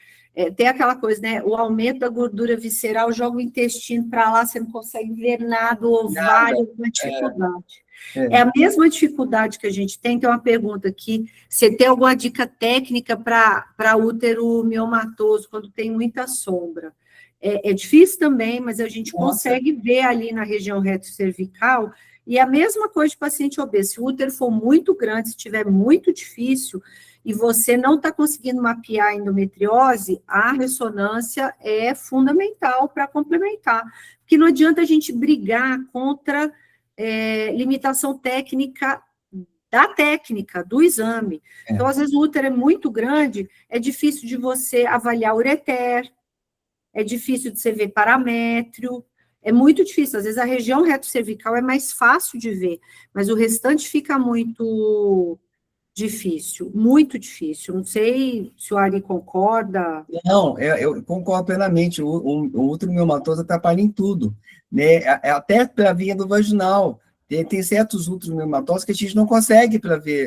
tem aquela coisa, né? O aumento da gordura visceral joga o intestino para lá, você não consegue ver nada, o ovário, uma dificuldade. É a mesma dificuldade que a gente tem uma pergunta aqui, você tem alguma dica técnica para útero miomatoso, quando tem muita sombra? É difícil também, mas a gente consegue ver ali na região retrocervical, e a mesma coisa de paciente obeso, se o útero for muito grande, se estiver muito difícil, e você não está conseguindo mapear a endometriose, a ressonância é fundamental para complementar, porque não adianta a gente brigar contra limitação técnica da técnica, do exame. Então, às vezes, o útero é muito grande, é difícil de você avaliar o ureter, é difícil de você ver paramétrio, é muito difícil. Às vezes, a região retrocervical é mais fácil de ver, mas o restante fica muito difícil, muito difícil. Não sei se o Ari concorda. Não, eu concordo plenamente. O útero miomatoso atrapalha em tudo, né? Até pela via do vaginal. Tem certos úteros miomatosos que a gente não consegue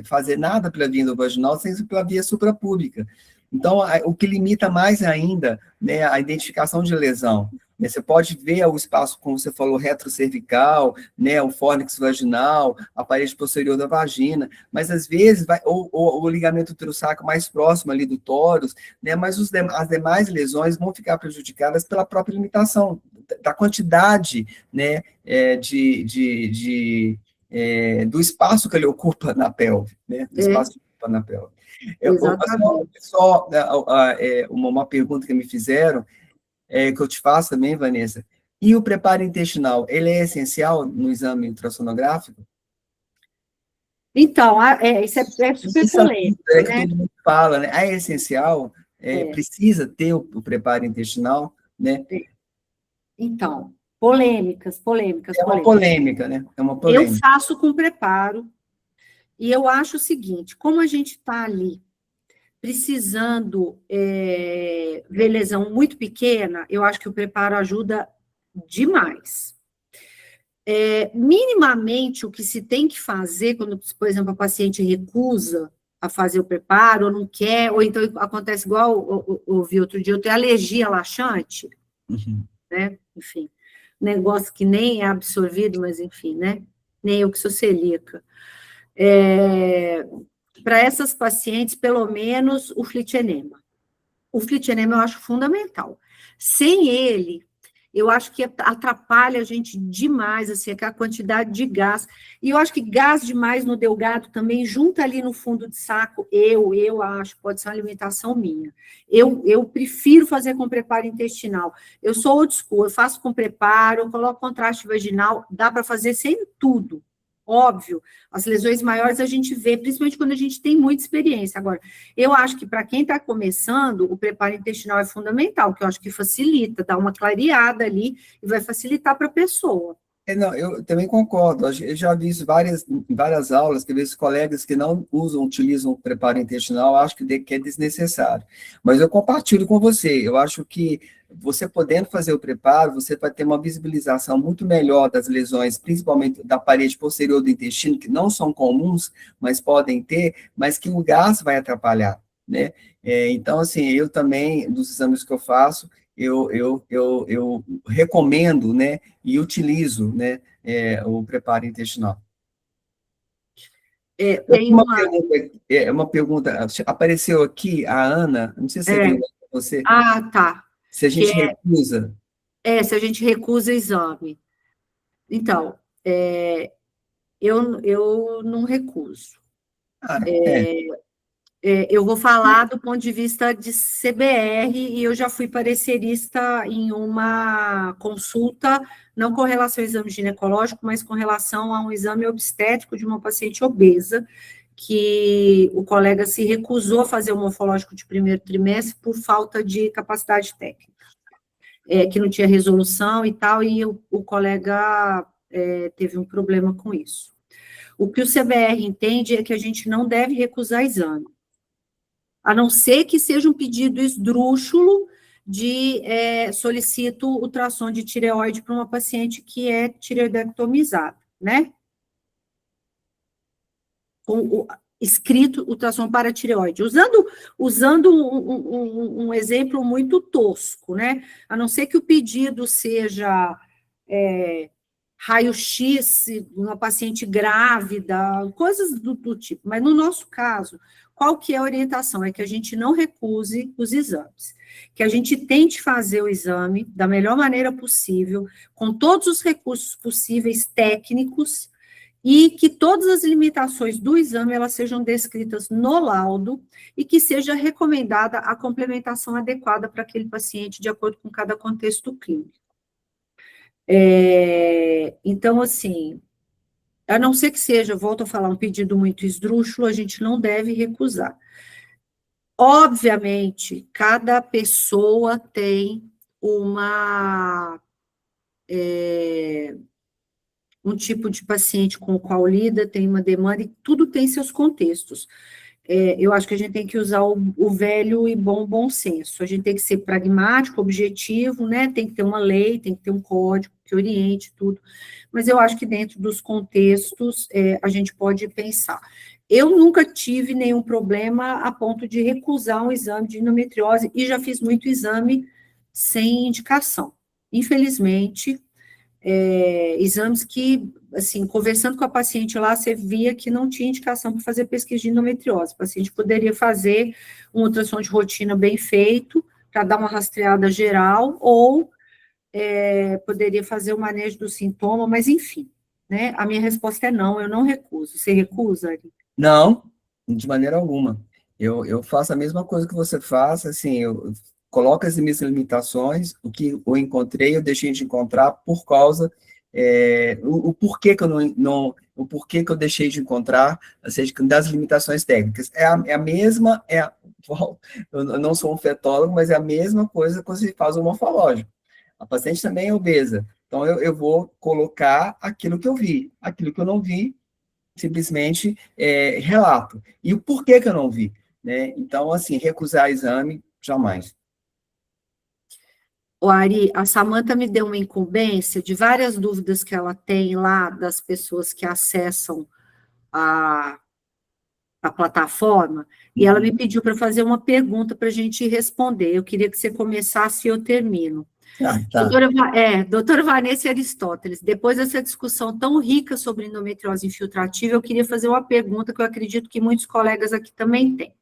fazer nada pela via do vaginal sem pela via suprapúbica. Então, o que limita mais ainda, né, a identificação de lesão. Né, você pode ver o espaço, como você falou, retrocervical, né, o fórnix vaginal, a parede posterior da vagina, mas às vezes, ou o ligamento uterosacro mais próximo ali do tórax, né, mas as demais lesões vão ficar prejudicadas pela própria limitação da quantidade, né, do espaço que ele ocupa na pelve, né, do espaço que ele ocupa na pelve. Só uma pergunta que me fizeram, que eu te faço também, Vanessa. E o preparo intestinal, ele é essencial no exame ultrassonográfico? Então, isso é super polêmico, né? Que todo mundo fala, né? É essencial, precisa ter o preparo intestinal, né? Então, polêmicas. É uma polêmica, né? É uma polêmica. Eu faço com preparo, e eu acho o seguinte, como a gente está ali precisando ver lesão muito pequena, eu acho que o preparo ajuda demais. Minimamente, o que se tem que fazer, quando, por exemplo, a paciente recusa a fazer o preparo, ou não quer, ou então acontece igual eu ouvi outro dia, eu tenho alergia laxante, né? Enfim, negócio que nem é absorvido, mas enfim, né? Nem eu que sou celíaca. Para essas pacientes, pelo menos, o flitienema. O flitienema eu acho fundamental. Sem ele, eu acho que atrapalha a gente demais, assim, aquela quantidade de gás. E eu acho que gás demais no delgado também, junta ali no fundo de saco, eu acho, pode ser uma alimentação minha. Eu prefiro fazer com preparo intestinal. Eu sou old school, eu faço com preparo, eu coloco contraste vaginal, dá para fazer sem tudo. Óbvio, as lesões maiores a gente vê, principalmente quando a gente tem muita experiência. Agora, eu acho que para quem está começando, o preparo intestinal é fundamental, que eu acho que facilita, dá uma clareada ali e vai facilitar para a pessoa. Não, eu também concordo. Eu já vi isso em várias aulas, que vezes colegas que não utilizam o preparo intestinal, acho que é desnecessário. Mas eu compartilho com você. Eu acho que você podendo fazer o preparo, você vai ter uma visibilização muito melhor das lesões, principalmente da parede posterior do intestino, que não são comuns, mas podem ter, mas que o gás vai atrapalhar, né? Então, assim, eu também, dos exames que eu faço, eu recomendo, né, e utilizo, né, o preparo intestinal. Tem uma pergunta, apareceu aqui a Ana, não sei se você tem você, tá. se a gente recusa. Se a gente recusa exame. Então, eu não recuso. Eu vou falar do ponto de vista de CBR, e eu já fui parecerista em uma consulta, não com relação ao exame ginecológico, mas com relação a um exame obstétrico de uma paciente obesa, que o colega se recusou a fazer o morfológico de primeiro trimestre por falta de capacidade técnica, que não tinha resolução e tal, e o colega teve um problema com isso. O que o CBR entende é que a gente não deve recusar exame, a não ser que seja um pedido esdrúxulo de solicito ultrassom de tireoide para uma paciente que é tireoidectomizada, né? Escrito ultrassom para tireoide, usando um exemplo muito tosco, né? A não ser que o pedido seja raio-x, uma paciente grávida, coisas do tipo. Mas no nosso caso, qual que é a orientação? É que a gente não recuse os exames, que a gente tente fazer o exame da melhor maneira possível, com todos os recursos possíveis técnicos, e que todas as limitações do exame elas sejam descritas no laudo e que seja recomendada a complementação adequada para aquele paciente de acordo com cada contexto clínico. Então, assim, a não ser que seja, volto a falar, um pedido muito esdrúxulo, a gente não deve recusar. Obviamente, cada pessoa tem um tipo de paciente com o qual lida, tem uma demanda, e tudo tem seus contextos. Eu acho que a gente tem que usar o velho e bom senso. A gente tem que ser pragmático, objetivo, né? Tem que ter uma lei, tem que ter um código que oriente tudo. Mas eu acho que dentro dos contextos a gente pode pensar. Eu nunca tive nenhum problema a ponto de recusar um exame de endometriose, e já fiz muito exame sem indicação. Infelizmente, exames que, assim, conversando com a paciente lá, você via que não tinha indicação para fazer pesquisa de endometriose. O paciente poderia fazer um ultrassom de rotina bem feito, para dar uma rastreada geral, ou poderia fazer o manejo do sintoma, mas enfim, né? A minha resposta é não, eu não recuso. Você recusa, Ari? Não, de maneira alguma. Eu faço a mesma coisa que você faz, assim, eu coloco as minhas limitações, o que eu encontrei, eu deixei de encontrar por causa, o porquê que eu o porquê que eu deixei de encontrar, ou seja, das limitações técnicas. É a mesma, eu não sou um fetólogo, mas é a mesma coisa quando se faz o morfológico. A paciente também é obesa, então eu vou colocar aquilo que eu vi, aquilo que eu não vi, simplesmente relato. E o porquê que eu não vi, né? Então, assim, recusar exame, jamais. O Ari, a Samanta me deu uma incumbência de várias dúvidas que ela tem lá das pessoas que acessam a plataforma, e ela me pediu para fazer uma pergunta para a gente responder. Eu queria que você começasse e eu termino. Tá. Doutora Vanessa Aristóteles, depois dessa discussão tão rica sobre endometriose infiltrativa, eu queria fazer uma pergunta que eu acredito que muitos colegas aqui também têm.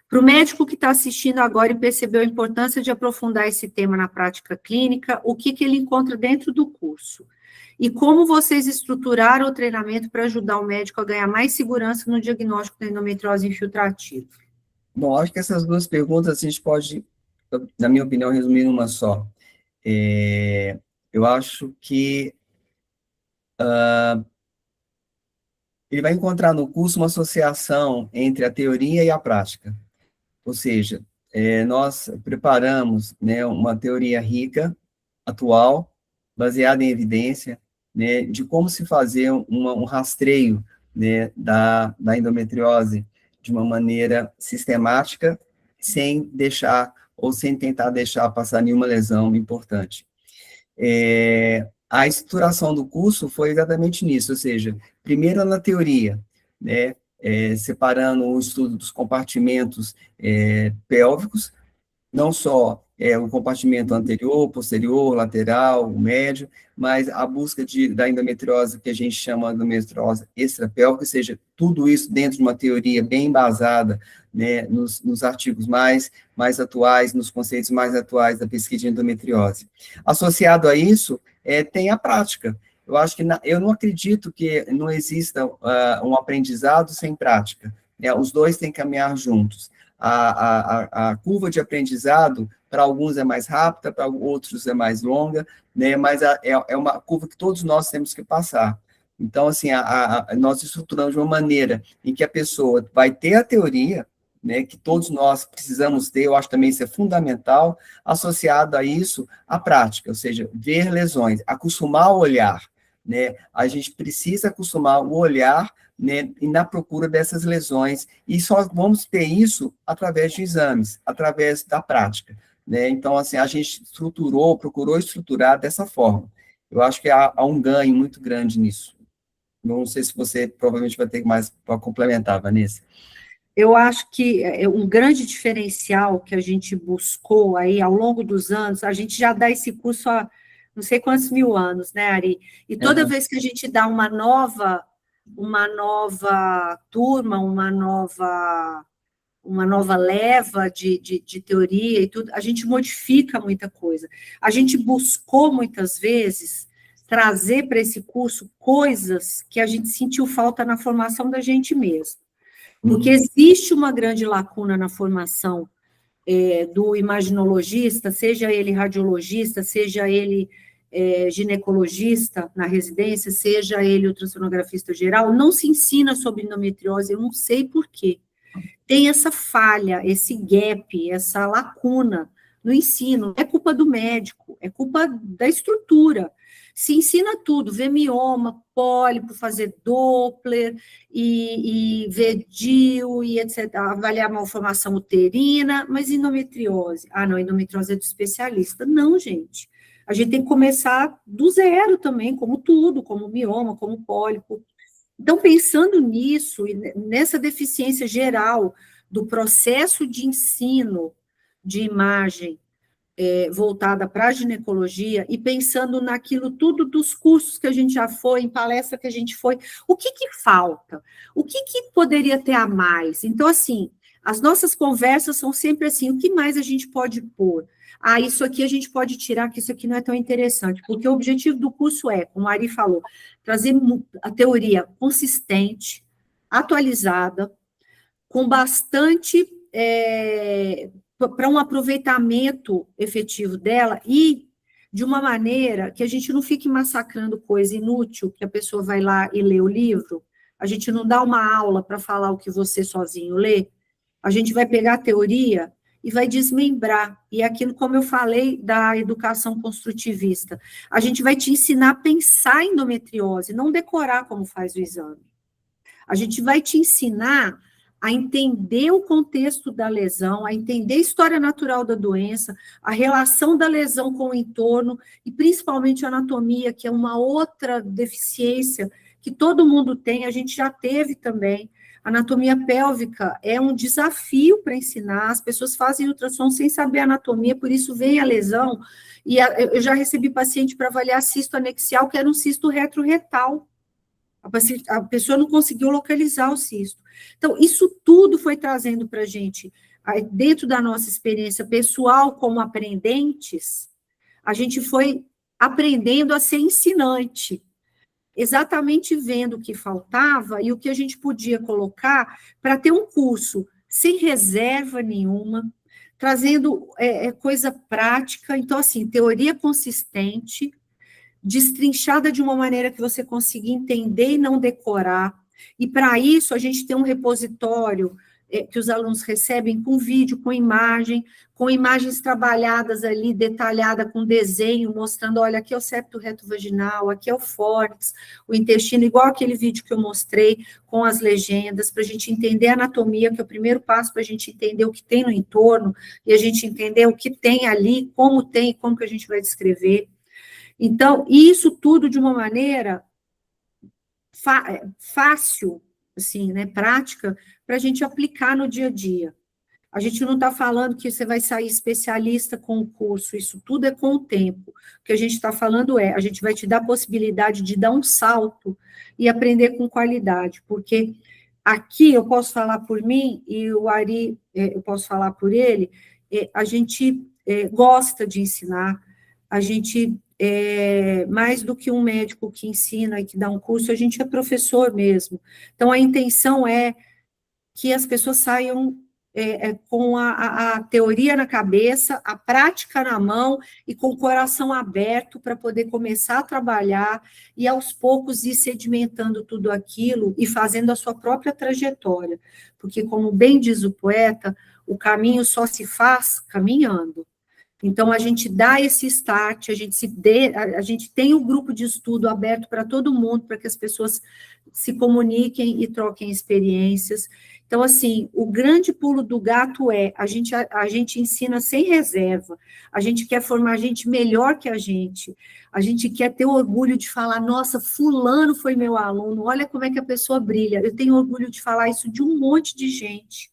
Para o médico que está assistindo agora e percebeu a importância de aprofundar esse tema na prática clínica, o que ele encontra dentro do curso? E como vocês estruturaram o treinamento para ajudar o médico a ganhar mais segurança no diagnóstico da endometriose infiltrativa? Bom, acho que essas duas perguntas a gente pode, na minha opinião, resumir numa só. Eu acho que ele vai encontrar no curso uma associação entre a teoria e a prática. Ou seja, nós preparamos, né, uma teoria rica, atual, baseada em evidência, né, de como se fazer um rastreio, né, da endometriose de uma maneira sistemática, sem deixar, ou sem tentar deixar passar nenhuma lesão importante. A estruturação do curso foi exatamente nisso, ou seja, primeiro na teoria, né, separando o estudo dos compartimentos pélvicos, não só o compartimento anterior, posterior, lateral, o médio, mas a busca da endometriose, que a gente chama de endometriose extrapélvica, ou seja, tudo isso dentro de uma teoria bem embasada, né, nos artigos mais atuais, nos conceitos mais atuais da pesquisa de endometriose. Associado a isso, tem a prática. Eu acho que eu não acredito que não exista um aprendizado sem prática. Os dois têm que caminhar juntos. A curva de aprendizado, para alguns é mais rápida, para outros é mais longa, né, mas é uma curva que todos nós temos que passar. Então, assim, nós estruturamos de uma maneira em que a pessoa vai ter a teoria, né, que todos nós precisamos ter, eu acho também isso é fundamental, associado a isso, a prática, ou seja, ver lesões, acostumar o olhar, né, a gente precisa acostumar o olhar, né, e na procura dessas lesões, e só vamos ter isso através de exames, através da prática, né, então, assim, a gente procurou estruturar dessa forma. Eu acho que há um ganho muito grande nisso. Não sei se você provavelmente vai ter mais para complementar, Vanessa. Eu acho que um grande diferencial que a gente buscou aí ao longo dos anos, a gente já dá esse curso há não sei quantos mil anos, né, Ari? E toda vez que a gente dá uma nova turma, uma nova leva de teoria e tudo, a gente modifica muita coisa. A gente buscou, muitas vezes, trazer para esse curso coisas que a gente sentiu falta na formação da gente mesmo. Porque existe uma grande lacuna na formação do imaginologista, seja ele radiologista, seja ele ginecologista na residência, seja ele ultrassonografista geral, não se ensina sobre endometriose, eu não sei por quê. Tem essa falha, esse gap, essa lacuna no ensino. É culpa do médico, é culpa da estrutura. Se ensina tudo, ver mioma, pólipo, fazer Doppler, e ver DIU, e etc., avaliar malformação uterina, mas endometriose? Ah, não, endometriose é do especialista. Não, gente. A gente tem que começar do zero também, como tudo, como mioma, como pólipo. Então, pensando nisso, e nessa deficiência geral do processo de ensino de imagem voltada para a ginecologia, e pensando naquilo tudo dos cursos que a gente já foi, em palestra que a gente foi, o que falta? O que poderia ter a mais? Então, assim, as nossas conversas são sempre assim, o que mais a gente pode pôr? Ah, isso aqui a gente pode tirar, que isso aqui não é tão interessante, porque o objetivo do curso é, como a Ari falou, trazer a teoria consistente, atualizada, com bastante para um aproveitamento efetivo dela e de uma maneira que a gente não fique massacrando coisa inútil, que a pessoa vai lá e lê o livro, a gente não dá uma aula para falar o que você sozinho lê, a gente vai pegar a teoria e vai desmembrar, e aquilo, como eu falei, da educação construtivista, a gente vai te ensinar a pensar em endometriose, não decorar como faz o exame. A gente vai te ensinar a entender o contexto da lesão, a entender a história natural da doença, a relação da lesão com o entorno, e principalmente a anatomia, que é uma outra deficiência que todo mundo tem, a gente já teve também. Anatomia pélvica é um desafio para ensinar, as pessoas fazem ultrassom sem saber a anatomia, por isso vem a lesão, e eu já recebi paciente para avaliar cisto anexial, que era um cisto retroretal. A pessoa não conseguiu localizar o cisto. Então, isso tudo foi trazendo para a gente, dentro da nossa experiência pessoal como aprendentes, a gente foi aprendendo a ser ensinante, exatamente vendo o que faltava e o que a gente podia colocar para ter um curso sem reserva nenhuma, trazendo coisa prática, então, assim, teoria consistente, destrinchada de uma maneira que você consiga entender e não decorar. E, para isso, a gente tem um repositório que os alunos recebem com vídeo, com imagens trabalhadas ali, detalhada com desenho, mostrando, olha, aqui é o septo reto vaginal, aqui é o fórnix, o intestino, igual aquele vídeo que eu mostrei, com as legendas, para a gente entender a anatomia, que é o primeiro passo para a gente entender o que tem no entorno, e a gente entender o que tem ali, como tem, como que a gente vai descrever. Então, isso tudo de uma maneira fácil, assim, né, prática, para a gente aplicar no dia a dia. A gente não está falando que você vai sair especialista com o curso, isso tudo é com o tempo. O que a gente está falando a gente vai te dar a possibilidade de dar um salto e aprender com qualidade, porque aqui eu posso falar por mim e o Ari, eu posso falar por ele, a gente gosta de ensinar, a gente, mais do que um médico que ensina e que dá um curso, a gente é professor mesmo. Então, a intenção é que as pessoas saiam com a teoria na cabeça, a prática na mão e com o coração aberto para poder começar a trabalhar e, aos poucos, ir sedimentando tudo aquilo e fazendo a sua própria trajetória. Porque, como bem diz o poeta, o caminho só se faz caminhando. Então, a gente dá esse start, a gente tem um grupo de estudo aberto para todo mundo, para que as pessoas se comuniquem e troquem experiências. Então, assim, o grande pulo do gato a gente ensina sem reserva, a gente quer formar gente melhor que a gente quer ter orgulho de falar, nossa, fulano foi meu aluno, olha como é que a pessoa brilha. Eu tenho orgulho de falar isso de um monte de gente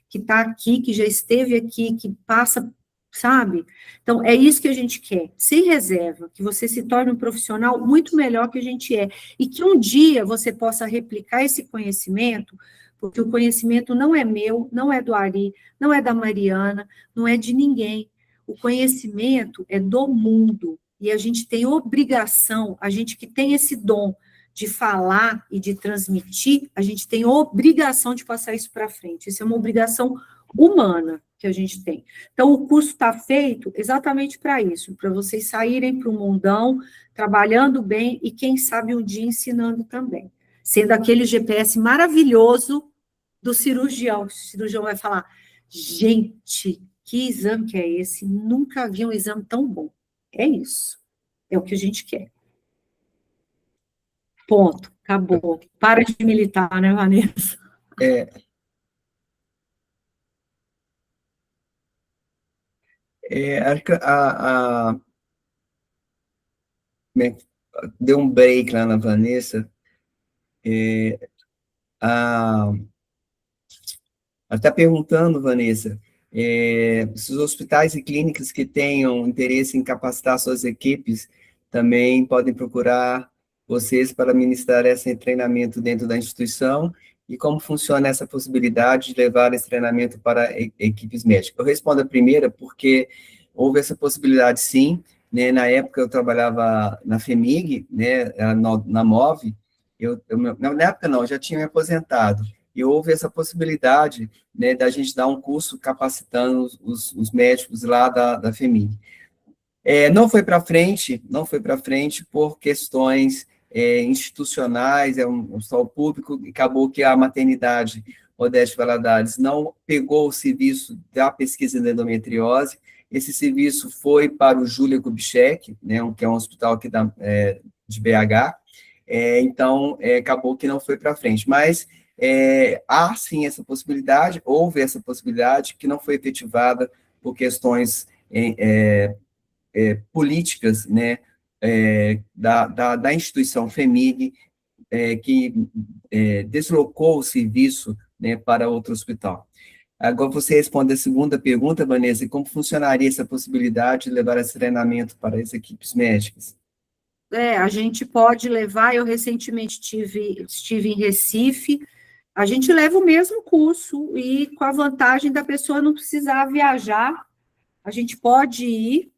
que está aqui, que já esteve aqui, que passa, sabe? Então, é isso que a gente quer, sem reserva, que você se torne um profissional muito melhor que a gente e que um dia você possa replicar esse conhecimento, porque o conhecimento não é meu, não é do Ari, não é da Mariana, não é de ninguém. O conhecimento é do mundo, e a gente tem obrigação, a gente que tem esse dom de falar e de transmitir, a gente tem obrigação de passar isso para frente. Isso é uma obrigação humana que a gente tem. Então, o curso está feito exatamente para isso, para vocês saírem para o mundão, trabalhando bem e, quem sabe, um dia ensinando também. Sendo aquele GPS maravilhoso do cirurgião. O cirurgião vai falar, gente, que exame que é esse? Nunca vi um exame tão bom. É isso. É o que a gente quer. Ponto. Acabou. Para de militar, né, Vanessa? Acho que deu um break lá na Vanessa. Está perguntando, Vanessa, se os hospitais e clínicas que tenham interesse em capacitar suas equipes também podem procurar vocês para ministrar esse treinamento dentro da instituição e como funciona essa possibilidade de levar esse treinamento para equipes médicas. Eu respondo a primeira porque houve essa possibilidade, sim, né? Na época eu trabalhava na FEMIG, né, na MOV, na época não, eu já tinha me aposentado, e houve essa possibilidade, né, da gente dar um curso capacitando os médicos lá da FEMIG. Não foi para frente por questões institucionais, um hospital público, e acabou que a maternidade Odete Valadares não pegou o serviço da pesquisa de endometriose. Esse serviço foi para o Júlia Kubitschek, né, que é um hospital aqui de BH, então acabou que não foi para frente, mas há sim essa possibilidade, houve essa possibilidade que não foi efetivada por questões políticas, né, da instituição FEMIG, que deslocou o serviço, né, para outro hospital. Agora você responde a segunda pergunta, Vanessa, como funcionaria essa possibilidade de levar esse treinamento para as equipes médicas? A gente pode levar, eu recentemente estive em Recife, a gente leva o mesmo curso, e com a vantagem da pessoa não precisar viajar, a gente pode ir,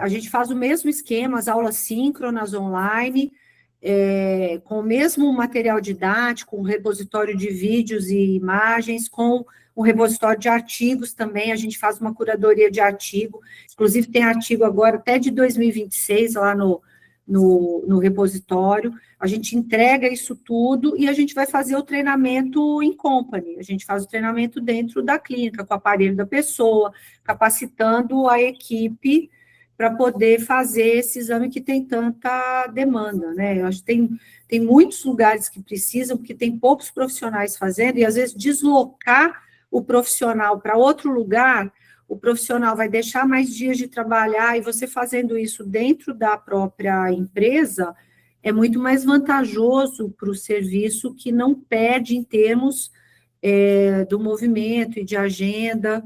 a gente faz o mesmo esquema, as aulas síncronas online, com o mesmo material didático, um repositório de vídeos e imagens, com um repositório de artigos também, a gente faz uma curadoria de artigo, inclusive tem artigo agora até de 2026 lá no repositório, a gente entrega isso tudo e a gente vai fazer o treinamento em company, a gente faz o treinamento dentro da clínica, com o aparelho da pessoa, capacitando a equipe para poder fazer esse exame que tem tanta demanda, né? Eu acho que tem muitos lugares que precisam, porque tem poucos profissionais fazendo, e às vezes deslocar o profissional para outro lugar, o profissional vai deixar mais dias de trabalhar, e você fazendo isso dentro da própria empresa, é muito mais vantajoso para o serviço, que não perde em termos do movimento e de agenda,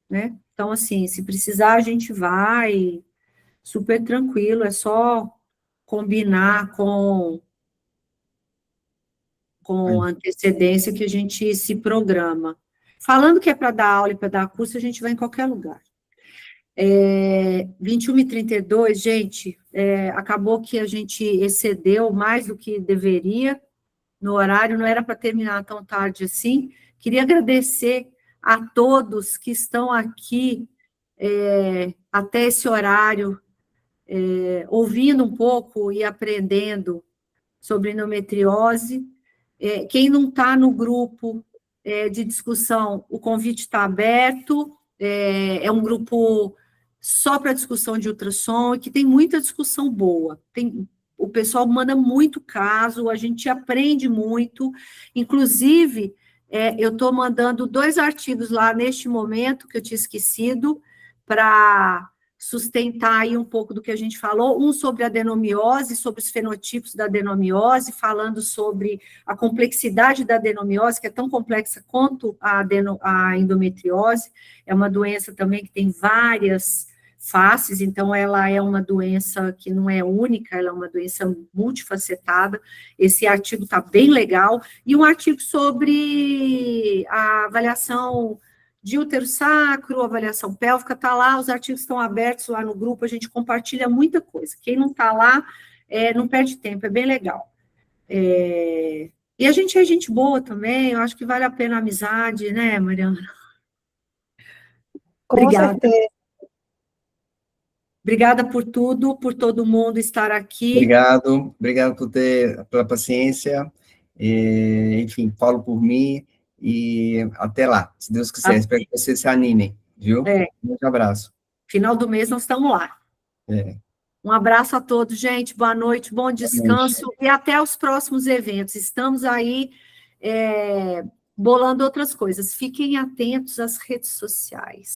né? Então, assim, se precisar, a gente vai, super tranquilo, é só combinar com antecedência que a gente se programa. Falando que é para dar aula e para dar curso, a gente vai em qualquer lugar. 21h32, gente, acabou que a gente excedeu mais do que deveria no horário, não era para terminar tão tarde assim. Queria agradecer a todos que estão aqui até esse horário, ouvindo um pouco e aprendendo sobre endometriose. Quem não está no grupo de discussão, o convite está aberto, é um grupo só para discussão de ultrassom, e que tem muita discussão boa. O pessoal manda muito caso, a gente aprende muito, inclusive, eu estou mandando 2 artigos lá neste momento, que eu tinha esquecido, para sustentar aí um pouco do que a gente falou, um sobre a adenomiose, sobre os fenotipos da adenomiose, falando sobre a complexidade da adenomiose, que é tão complexa quanto a endometriose, é uma doença também que tem várias faces, então ela é uma doença que não é única, ela é uma doença multifacetada. Esse artigo está bem legal, e um artigo sobre a avaliação de útero sacro, avaliação pélvica, está lá, os artigos estão abertos lá no grupo, a gente compartilha muita coisa. Quem não está lá, não perde tempo, é bem legal. E a gente é gente boa também, eu acho que vale a pena a amizade, né, Mariana? Obrigada. Obrigada por tudo, por todo mundo estar aqui. Obrigado pela paciência, enfim, falo por mim, e até lá, se Deus quiser. Espero que vocês se animem, viu? Um abraço. Final do mês nós estamos lá. Um abraço a todos, gente, boa noite, bom descanso, e até os próximos eventos. Estamos aí bolando outras coisas. Fiquem atentos às redes sociais.